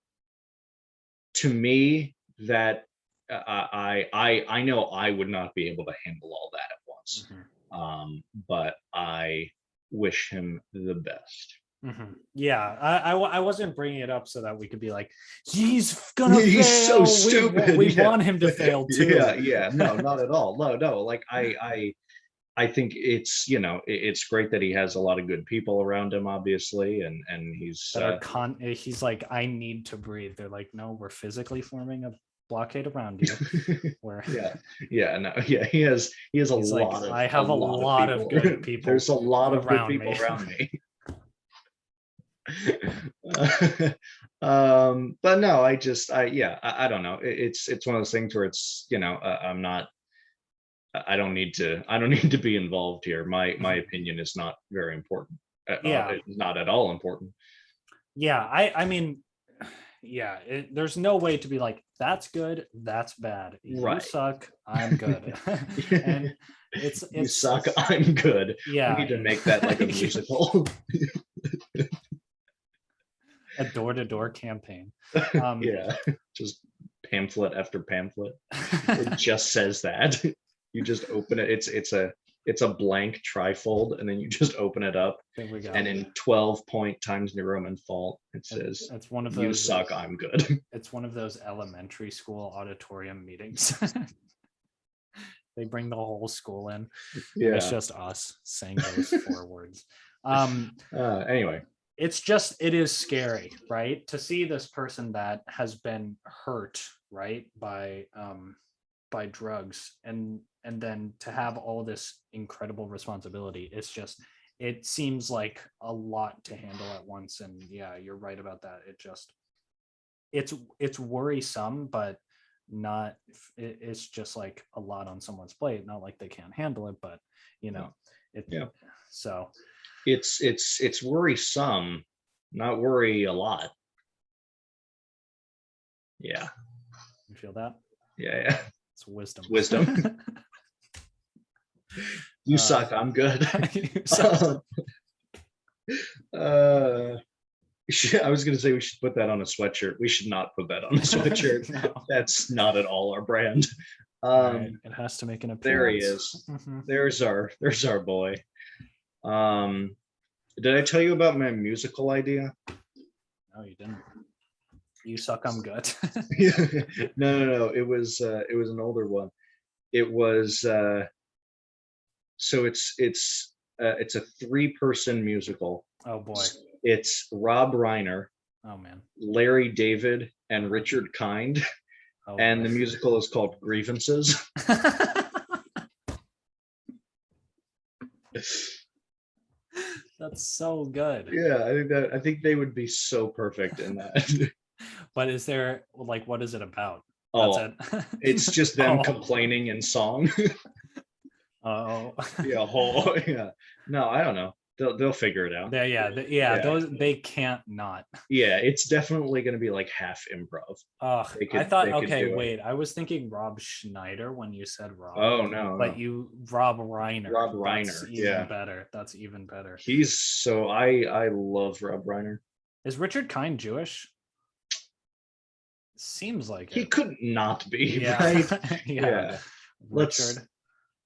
to me, that I know I would not be able to handle all that at once. Mhm. But I wish him the best. Mhm. Yeah, I wasn't bringing it up so that we could be like, he's gonna He's so fail. stupid. We Yeah. want him to fail too. Yeah. No, not at all. No. Like, I think it's, it's great that he has a lot of good people around him, obviously, and he's That are he's like, I need to breathe. They're like, no, we're physically forming a blockade around you. Where no, he has a he's like, lot of I have a lot of good people. There's a lot of good around people me. around me. But no, I don't know. It's one of those things where it's, I'm not, I don't need to be involved here. My opinion is not very important. Yeah. It's not at all important. Yeah, I mean, yeah, there's no way to be like, that's good, that's bad. You Right. suck, I'm good. And it's You suck, I'm good. Yeah. We need to make that like a musical. A door-to-door campaign. Yeah, just pamphlet after pamphlet. It just says that. You just open it. It's a blank trifold, and then you just open it up. There we go. And in 12-point Times New Roman font, it says, it's one of "You those suck, I'm good." It's one of those elementary school auditorium meetings. They bring the whole school in. Yeah. And it's just us saying those 4 words. Anyway, it is scary, right? To see this person that has been hurt, right, by drugs, and then to have all this incredible responsibility. It seems like a lot to handle at once. And yeah, you're right about that. It's worrisome, but not, it's just like a lot on someone's plate. Not like they can't handle it, but so it's worrisome, not worry a lot. Yeah. You feel that? Yeah. It's wisdom. You suck, I'm good. I was going to say we should put that on a sweatshirt. We should not put that on a sweatshirt. No. That's not at all our brand. Right. It has to make an appearance. There he is. Mm-hmm. There's our boy. Did I tell you about my musical idea? No, you didn't. You suck, I'm good. No. It was an older one. It was so it's a 3-person musical. Oh boy. It's Rob Reiner. Oh man. Larry David and Richard Kind. Oh, and boy. The musical is called Grievances. That's so good. Yeah, I think they would be so perfect in that. But is there, like, what is it about? That's it. It's just them complaining in song. Oh. Yeah. No, I don't know. They'll figure it out. Yeah. Those, they can't not. Yeah, it's definitely going to be like half improv. I thought, okay, wait. I was thinking Rob Schneider when you said Rob. Oh no. But Rob Reiner. Rob Reiner. That's even better. That's even better. I love Rob Reiner. Is Richard Kind Jewish? Seems like he it. could not be. Yeah. Right? Yeah. Richard.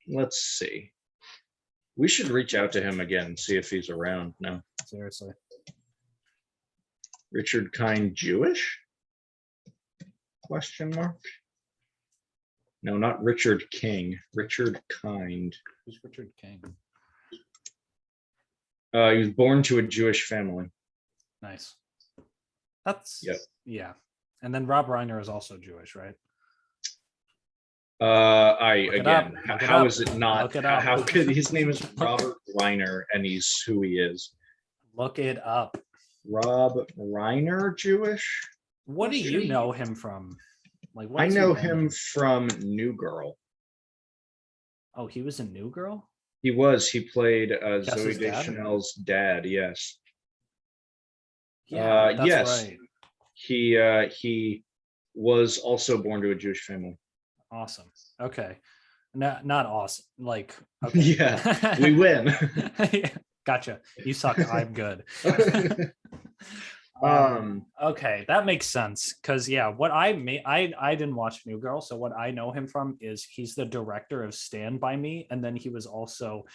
Let's see. We should reach out to him again and see if he's around. No. Seriously. Richard Kind Jewish? Question mark. No, not Richard King. Richard Kind. Who's Richard King? He was born to a Jewish family. Nice. That's Yep. Yeah. And then Rob Reiner is also Jewish, right? How is it not? Look it up. How could his name is Robert Reiner and he's who he is? Look it up. Rob Reiner Jewish? What do you know him from? Like, I know him from New Girl. Oh, he was in New Girl? He was. He played Jess's Zooey dad? Deschanel's dad. Yes. Yeah, that's yes. right. He was also born to a Jewish family. Awesome. Okay. Not awesome. Like, okay. Yeah, we win. Gotcha. You suck. I'm good. Okay, that makes sense. Because yeah, what I didn't watch New Girl, so what I know him from is he's the director of Stand By Me, and then he was also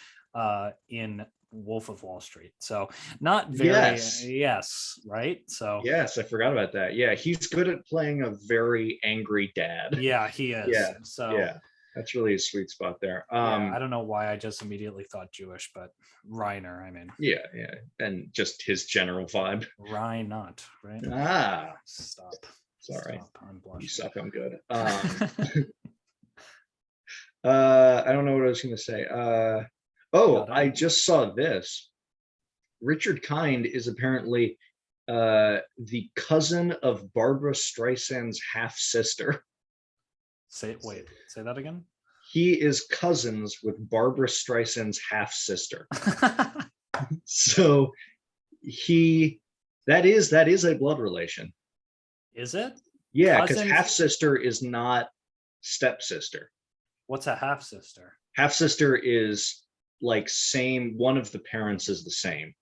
in Wolf of Wall Street. So not very yes, right? So yes, I forgot about that. Yeah, he's good at playing a very angry dad. Yeah, he is. Yeah. So yeah, that's really a sweet spot there. I don't know why I just immediately thought Jewish, but Reiner, I mean. Yeah, and just his general vibe. Reiner, right? Ah, Stop. Sorry. I'm blushing. You suck. I'm good. I don't know what I was going to say. I just saw this. Richard Kind is apparently the cousin of Barbara Streisand's half sister. Say that again. He is cousins with Barbara Streisand's half sister. So that is a blood relation. Is it? Yeah, because half sister is not stepsister. What's a half sister? Half sister is like same. One of the parents is the same.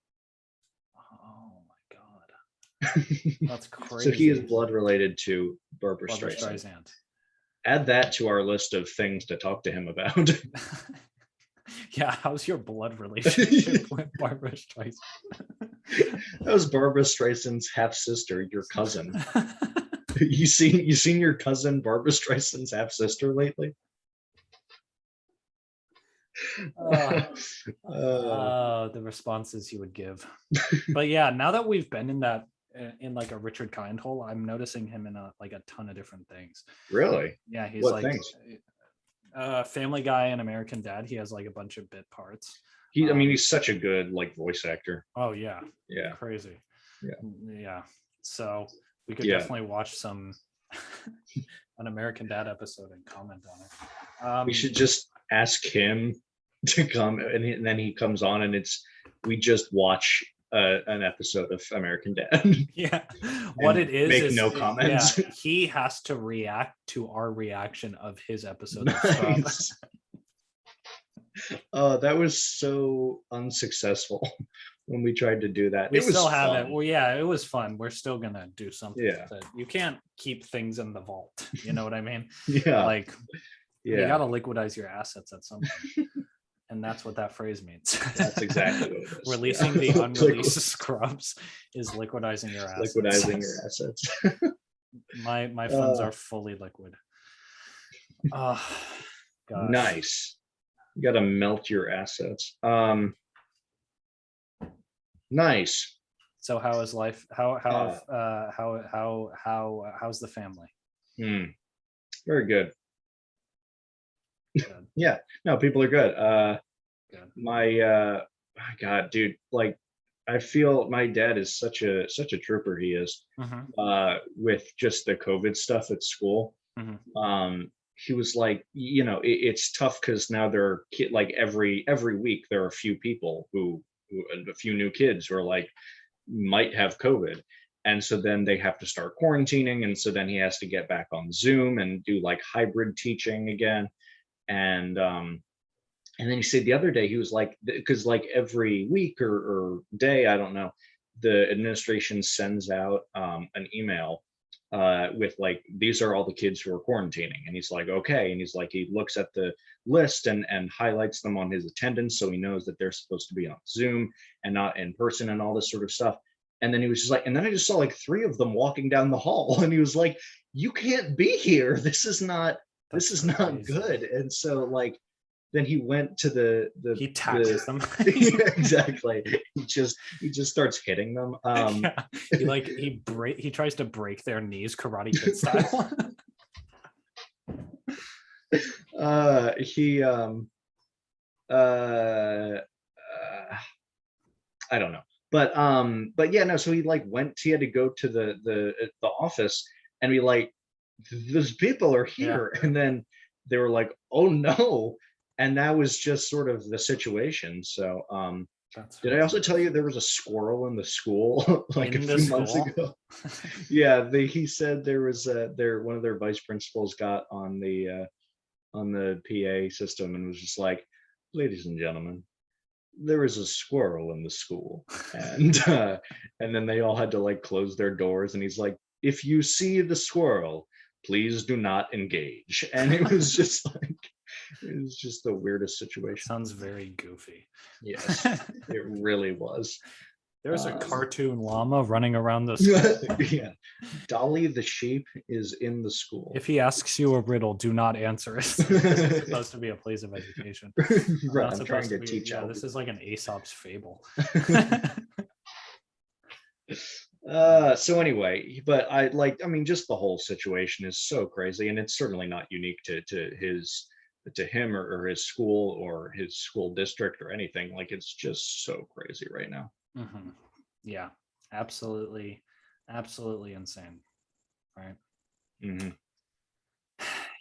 Oh my god, that's crazy. So he is blood related to Barbara Streisand. Add that to our list of things to talk to him about. Yeah, how's your blood relationship with Barbara Streisand? That was Barbara Streisand's half sister, your cousin. You seen your cousin Barbara Streisand's half sister lately? The responses you would give. But yeah, now that we've been in like a Richard Kind hole, I'm noticing him in a ton of different things. Really? Yeah, he's what like things? Family Guy and American Dad. He has like a bunch of bit parts. He's such a good like voice actor. Oh yeah. Yeah. Crazy. Yeah. Yeah. So we could definitely watch an American Dad episode and comment on it. We should just ask him to come, and then he comes on, and we just watch an episode of American Dad. Yeah, what it is no comments. Yeah, he has to react to our reaction of his episode of Nice. Oh, that was so unsuccessful when we tried to do that. We still haven't. Well, yeah, it was fun. We're still gonna do something. Yeah, with it. You can't keep things in the vault. You know what I mean? Yeah, like you gotta liquidize your assets at some point. And that's what that phrase means. That's exactly what it is. Releasing the unreleased scrubs is liquidizing your assets. Liquidizing your assets. My funds are fully liquid. Oh, gosh. Nice. You got to melt your assets. Nice. So how is life? How's the family? Very good. Yeah, no, people are good. My God, dude, like I feel my dad is such a trooper. He is with just the COVID stuff at school. He was like, it's tough because now there are like every week there are a few people who a few new kids who are like might have COVID. And so then they have to start quarantining. And so then he has to get back on Zoom and do like hybrid teaching again. And then he said the other day, he was like, because like every week or day, I don't know, the administration sends out an email with like, these are all the kids who are quarantining. And he's like, okay. And he's like, he looks at the list and highlights them on his attendance, so he knows that they're supposed to be on Zoom and not in person and all this sort of stuff. And then he was just like, and then I just saw like 3 of them walking down the hall, and he was like, you can't be here. This is not Crazy. good. And so like, then he went to He tackles them. yeah, exactly. He just starts hitting them. Yeah. He tries to break their knees, Karate Kid style. He I don't know. But yeah, no, so he like he had to go to the office, and we like, those people are here. And then they were like, oh no. And that was just sort of the situation. So did I also tell you there was a squirrel in the school like In a the few months school? ago? Yeah, he said there was one of their vice principals got on the PA system and was just like, ladies and gentlemen, there is a squirrel in the school. And then they all had to like close their doors, and he's like, if you see the squirrel, please do not engage. And it was just like, it was just the weirdest situation. Sounds very goofy. Yes, it really was. There's a cartoon llama running around the school. Yeah, Dolly the sheep is in the school. If he asks you a riddle, do not answer it. It's supposed to be a place of education. Right, I'm trying to teach. Yeah, this is like an Aesop's fable. So anyway, but I mean, just the whole situation is so crazy, and it's certainly not unique to him or his school or his school district or anything. Like, it's just so crazy right now. Mm-hmm. Yeah, absolutely insane, right? Mm-hmm.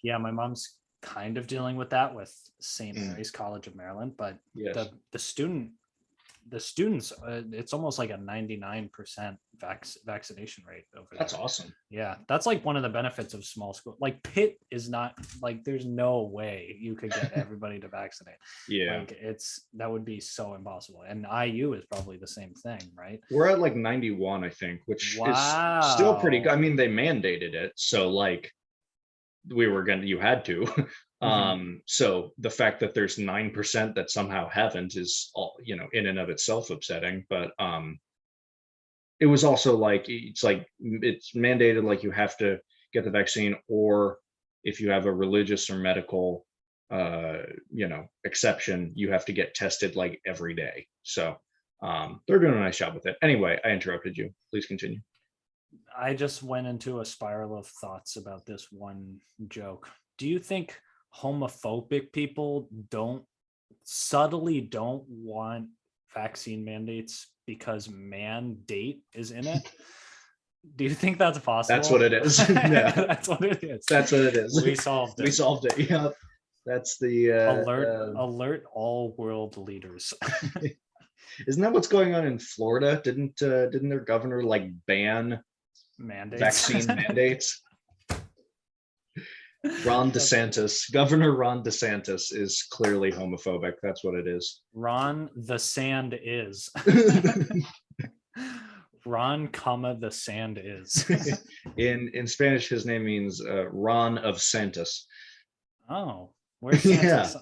Yeah, my mom's kind of dealing with that with St. Mary's College of Maryland, but yes. the students, it's almost like a 99% vaccination rate over there. That's awesome. Yeah, that's like one of the benefits of small school. Like Pitt is not like, there's no way you could get everybody to vaccinate. Yeah, like that would be so impossible. And IU is probably the same thing, right? We're at like 91, I think, which is still pretty good. I mean, they mandated it, so like you had to. So the fact that there's 9% that somehow haven't is all, in and of itself upsetting. But it was also like, it's mandated, like you have to get the vaccine, or if you have a religious or medical exception, you have to get tested like every day. So they're doing a nice job with it. Anyway, I interrupted you. Please continue. I just went into a spiral of thoughts about this one joke. Do you think homophobic people subtly don't want vaccine mandates because mandate is in it? Do you think that's possible? That's what it is. Yeah. That's what it is. That's what it is. We solved it. We solved it. Yeah. That's the alert all world leaders. Isn't that what's going on in Florida? Didn't their governor like ban vaccine mandates? Governor Ron DeSantis is clearly homophobic. That's what it is. Ron the Sand is. Ron, the Sand is. In Spanish, his name means Ron of Santos. Oh, where's Santos? Yeah.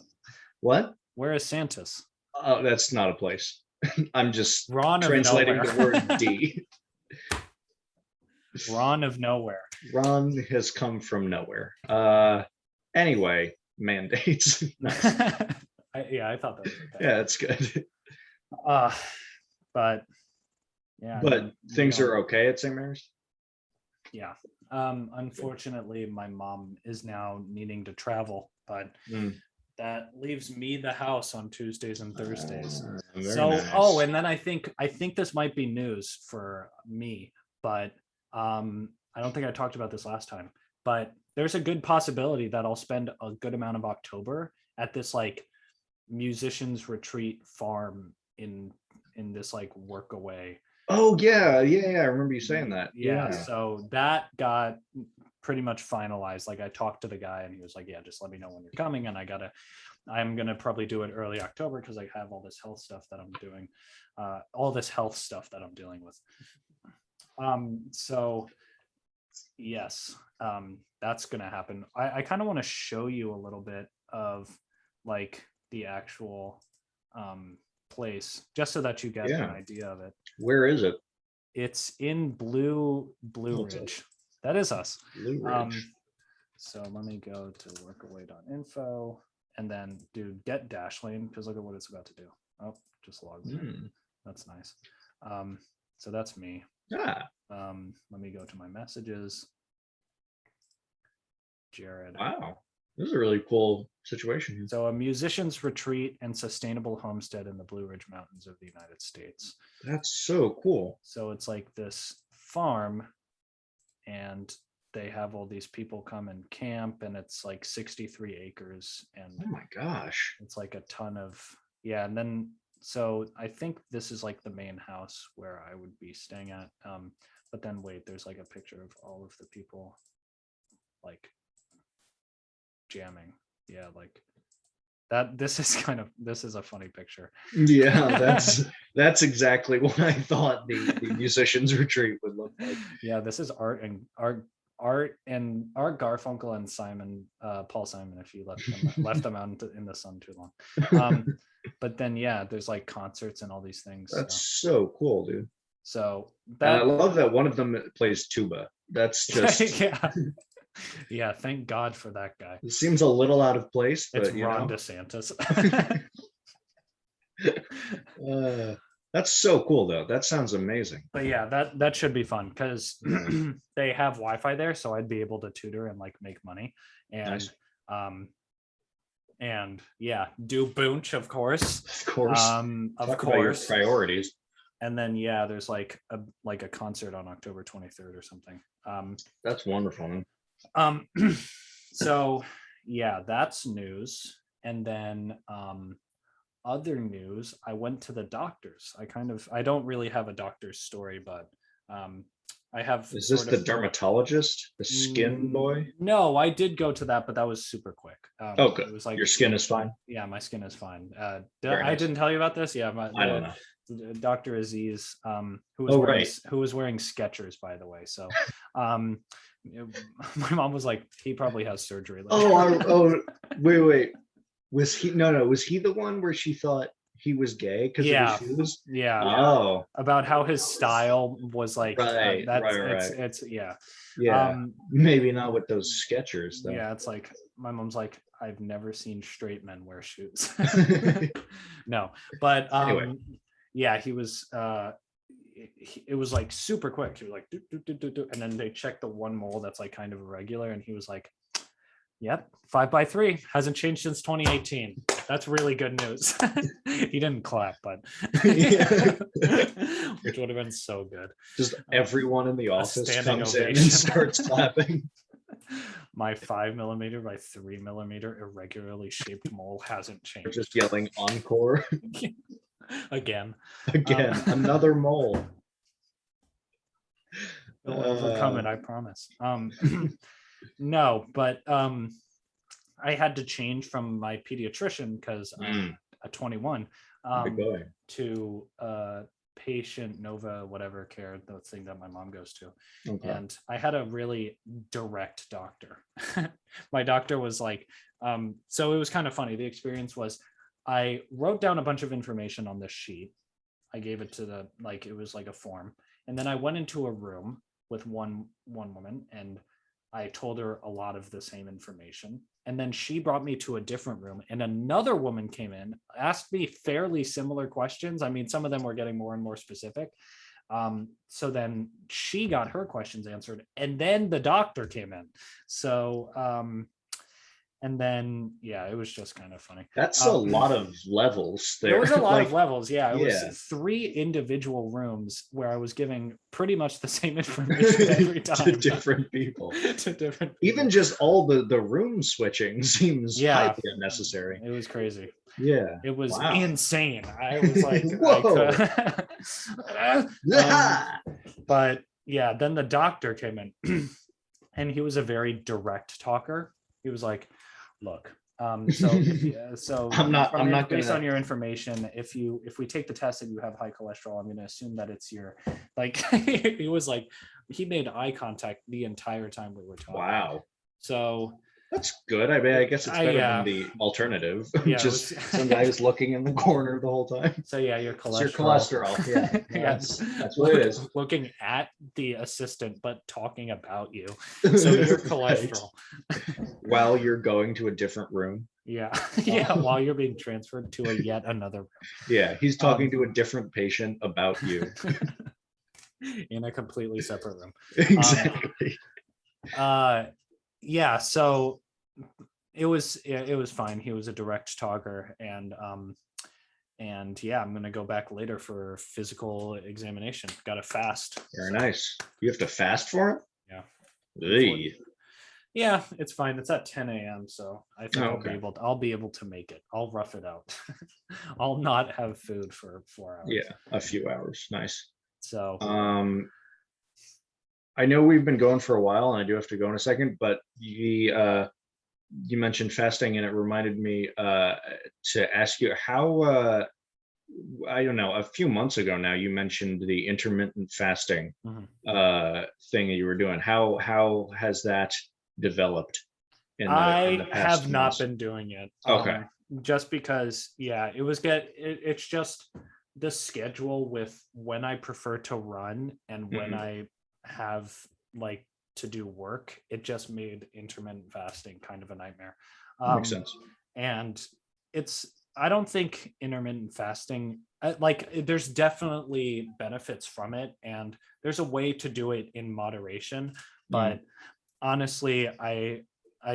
What? Where is Santos? Oh, that's not a place. I'm just Ron translating the word D. Ron of nowhere. Ron has come from nowhere. Anyway, mandates. Nice. I thought that was okay. Yeah, that's good. But yeah. But things are okay at St. Mary's? Yeah. Unfortunately, my mom is now needing to travel, but that leaves me the house on Tuesdays and Thursdays. So nice. Oh, and then I think this might be news for me, but I don't think I talked about this last time, but there's a good possibility that I'll spend a good amount of October at this like musicians retreat farm in this like work away. Oh yeah. I remember you saying that. Yeah. So that got pretty much finalized. Like I talked to the guy and he was like, yeah, just let me know when you're coming. And I'm gonna probably do it early October because I have all this health stuff that I'm doing, all this health stuff that I'm dealing with. So Yes, that's gonna happen. I kind of want to show you a little bit of like the actual place, just so that you get an Yeah. idea of it. Where is it? It's in Blue Oh, it's Ridge. That is us. Blue Ridge. So let me go to workaway.info and then do get dash lane, because look at what it's about to do. Oh, just logged in. That's nice. So that's me. Ah, Let me go to my messages. Jared. wow. This is a really cool situation here. So a musician's retreat and sustainable homestead in the Blue Ridge Mountains of the United States. That's so cool. So it's like this farm, and they have all these people come and camp, and it's like 63 acres, and Oh my gosh. it's like a ton of, yeah. And then, so I think this is like the main house where I would be staying at. But then wait, there's like a picture of all of the people like jamming. Yeah, like that. This is a funny picture. Yeah, that's exactly what I thought the musician's retreat would look like. Yeah, this is Art Garfunkel and Simon, Paul Simon, if you left them out in the sun too long. But then yeah, there's like concerts and all these things. That's so cool, dude. So and I love that one of them plays tuba. That's just yeah, thank God for that guy. It seems a little out of place, but it's Ron DeSantis. That's so cool though. That sounds amazing. But yeah, that should be fun, because they have Wi-Fi there, so I'd be able to tutor and like make money. And nice. And yeah, do Boonch, of course. Of course. Of course. Priorities. And then yeah, there's like a concert on October 23rd or something. That's wonderful, man. So yeah, that's news. And then other news, I went to the doctors. I don't really have a doctor's story, but I have. Is this the dermatologist, the skin boy? No, I did go to that, but that was super quick. Oh, good. It was like, your skin is fine. Yeah, my skin is fine. Nice. I didn't tell you about this. Yeah, I don't know. Dr. Aziz, who was wearing Skechers, by the way. So my mom was like, he probably has surgery later. Wait. Was he the one where she thought he was gay because of his shoes? Yeah. Oh. About how his style was like, right. It's yeah. Maybe not with those Skechers though. Yeah, it's like my mom's like, I've never seen straight men wear shoes. No, but anyway. Yeah, he was it was like super quick. He was like and then they checked the one mole that's like kind of irregular, and he was like, yep, 5x3 hasn't changed since 2018. That's really good news. He didn't clap, but which would have been so good. Just everyone in the office comes in and starts clapping. My 5mm by 3mm irregularly shaped mole hasn't changed. We're just yelling encore. Again, another mole. It'll overcome it, I promise. No, but I had to change from my pediatrician because I'm a 21 to patient Nova whatever care, the thing that my mom goes to. Okay. And I had a really direct doctor. My doctor was like, so it was kind of funny. The experience was, I wrote down a bunch of information on this sheet. I gave it to it was like a form. And then I went into a room with one woman, and I told her a lot of the same information. And then she brought me to a different room, and another woman came in, asked me fairly similar questions. I mean, some of them were getting more and more specific. So then she got her questions answered, and then the doctor came in. So, and then, yeah, it was just kind of funny. That's a lot of levels there. There was a lot of levels. Yeah. It was 3 individual rooms where I was giving pretty much the same information every time. To different people. Even just all the room switching seems highly unnecessary. It was crazy. Yeah. It was insane. I was like, but yeah, then the doctor came in and he was a very direct talker. He was like, look, So if you, so I'm not based on gonna. your information, if we take the test and you have high cholesterol, I'm going to assume that it's your, like, it was like he made eye contact the entire time we were talking. Wow. So That's good. I mean, I guess it's better than the alternative. Yeah, Just some guys looking in the corner the whole time. So yeah, your It's your cholesterol. cholesterol. Yeah, Yeah, that's what it is. Looking at the assistant, but talking about you. So your cholesterol. While you're going to a different room. Yeah, yeah. While you're being transferred to a yet another room. Yeah, he's talking to a different patient about you. In a completely separate room. Exactly. Yeah, so it was fine. He was a direct talker, and yeah, I'm gonna go back later for physical examination. Got to fast. Very nice. You have to fast for it? Yeah. Hey. Yeah, it's fine. It's at 10 a.m. So I think okay. I'll be able to make it. I'll rough it out. I'll not have food for 4 hours. Yeah, a few hours. Nice. So I know we've been going for a while, and I do have to go in a second, but you mentioned fasting, and it reminded me to ask you how I don't know, a few months ago now, you mentioned the intermittent fasting thing that you were doing. How has that developed in the past have not months? been doing it. Okay. Just because, yeah, it's just the schedule with when I prefer to run and when I have like to do work. It just made intermittent fasting kind of a nightmare. Makes sense. And I don't think intermittent fasting, like, there's definitely benefits from it, and there's a way to do it in moderation, but honestly, I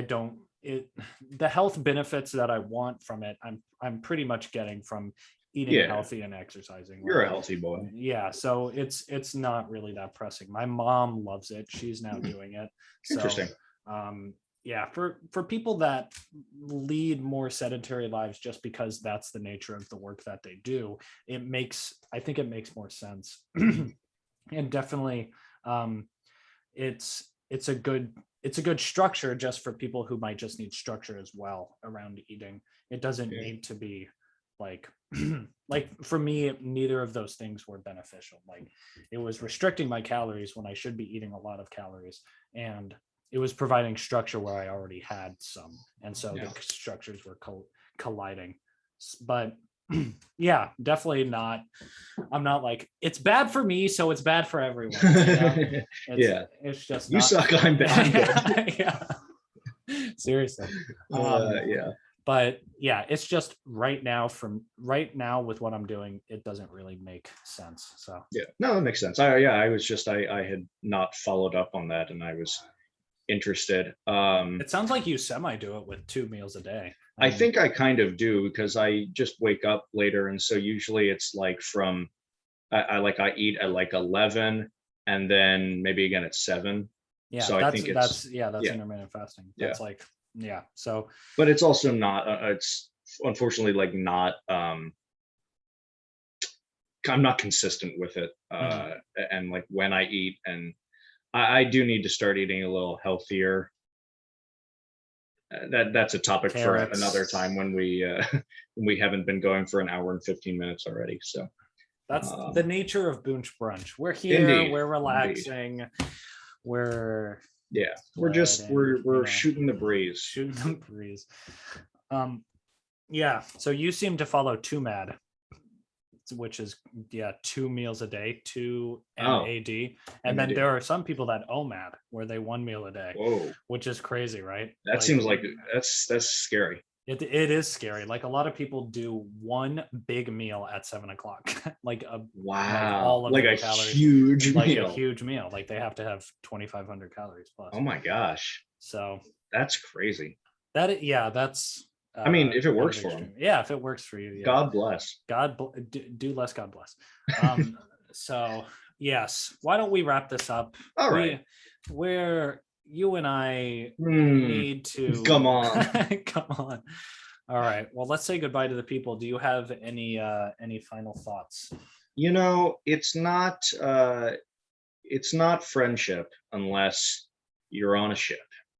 don't, the health benefits that I want from it, I'm pretty much getting from eating healthy and exercising. You're a healthy boy. Yeah, so it's not really that pressing. My mom loves it. She's now doing it. So, interesting. yeah, for people that lead more sedentary lives just because that's the nature of the work that they do, I think it makes more sense. And definitely it's a good structure just for people who might just need structure as well around eating. It doesn't need to be like like for me, neither of those things were beneficial. Like, it was restricting my calories when I should be eating a lot of calories, and it was providing structure where I already had some, and so the structures were colliding. But yeah, definitely not. I'm not like, it's bad for me, so it's bad for everyone. It's just you suck. I'm bad. Yeah. Seriously. Yeah. But yeah, it's just right now with what I'm doing, it doesn't really make sense. So yeah, no, that makes sense. I was just I had not followed up on that, and I was interested. It sounds like you semi do it with 2 meals a day. I think I kind of do, because I just wake up later, and so usually it's like from I eat at like 11, and then maybe again at 7. Yeah, so I think that's intermittent fasting. That's like, yeah. So, but it's also not. It's unfortunately like not. I'm not consistent with it, and like when I eat, and I do need to start eating a little healthier. That's a topic for another time when we haven't been going for an hour and 15 minutes already. So that's the nature of Boonch Brunch. We're here. Indeed. We're relaxing. Indeed. We're shooting the breeze. Yeah. So you seem to follow 2 MAD, which is 2 meals a day, 2 MAD, and then there are some people that OMAD, where they 1 meal a day. Whoa, which is crazy, right? That seems like that's scary. It is scary. Like, a lot of people do 1 big meal at 7 o'clock, like like a huge meal. Like, they have to have 2,500 calories plus. Oh my gosh! So that's crazy. That's. I mean, if it works for them. Yeah, if it works for you. Yeah. God bless. Do less. God bless. So yes, why don't we wrap this up? All right. Where you and I need to come on. Come on. All right. Well, let's say goodbye to the people. Do you have any final thoughts? It's not friendship unless you're on a ship.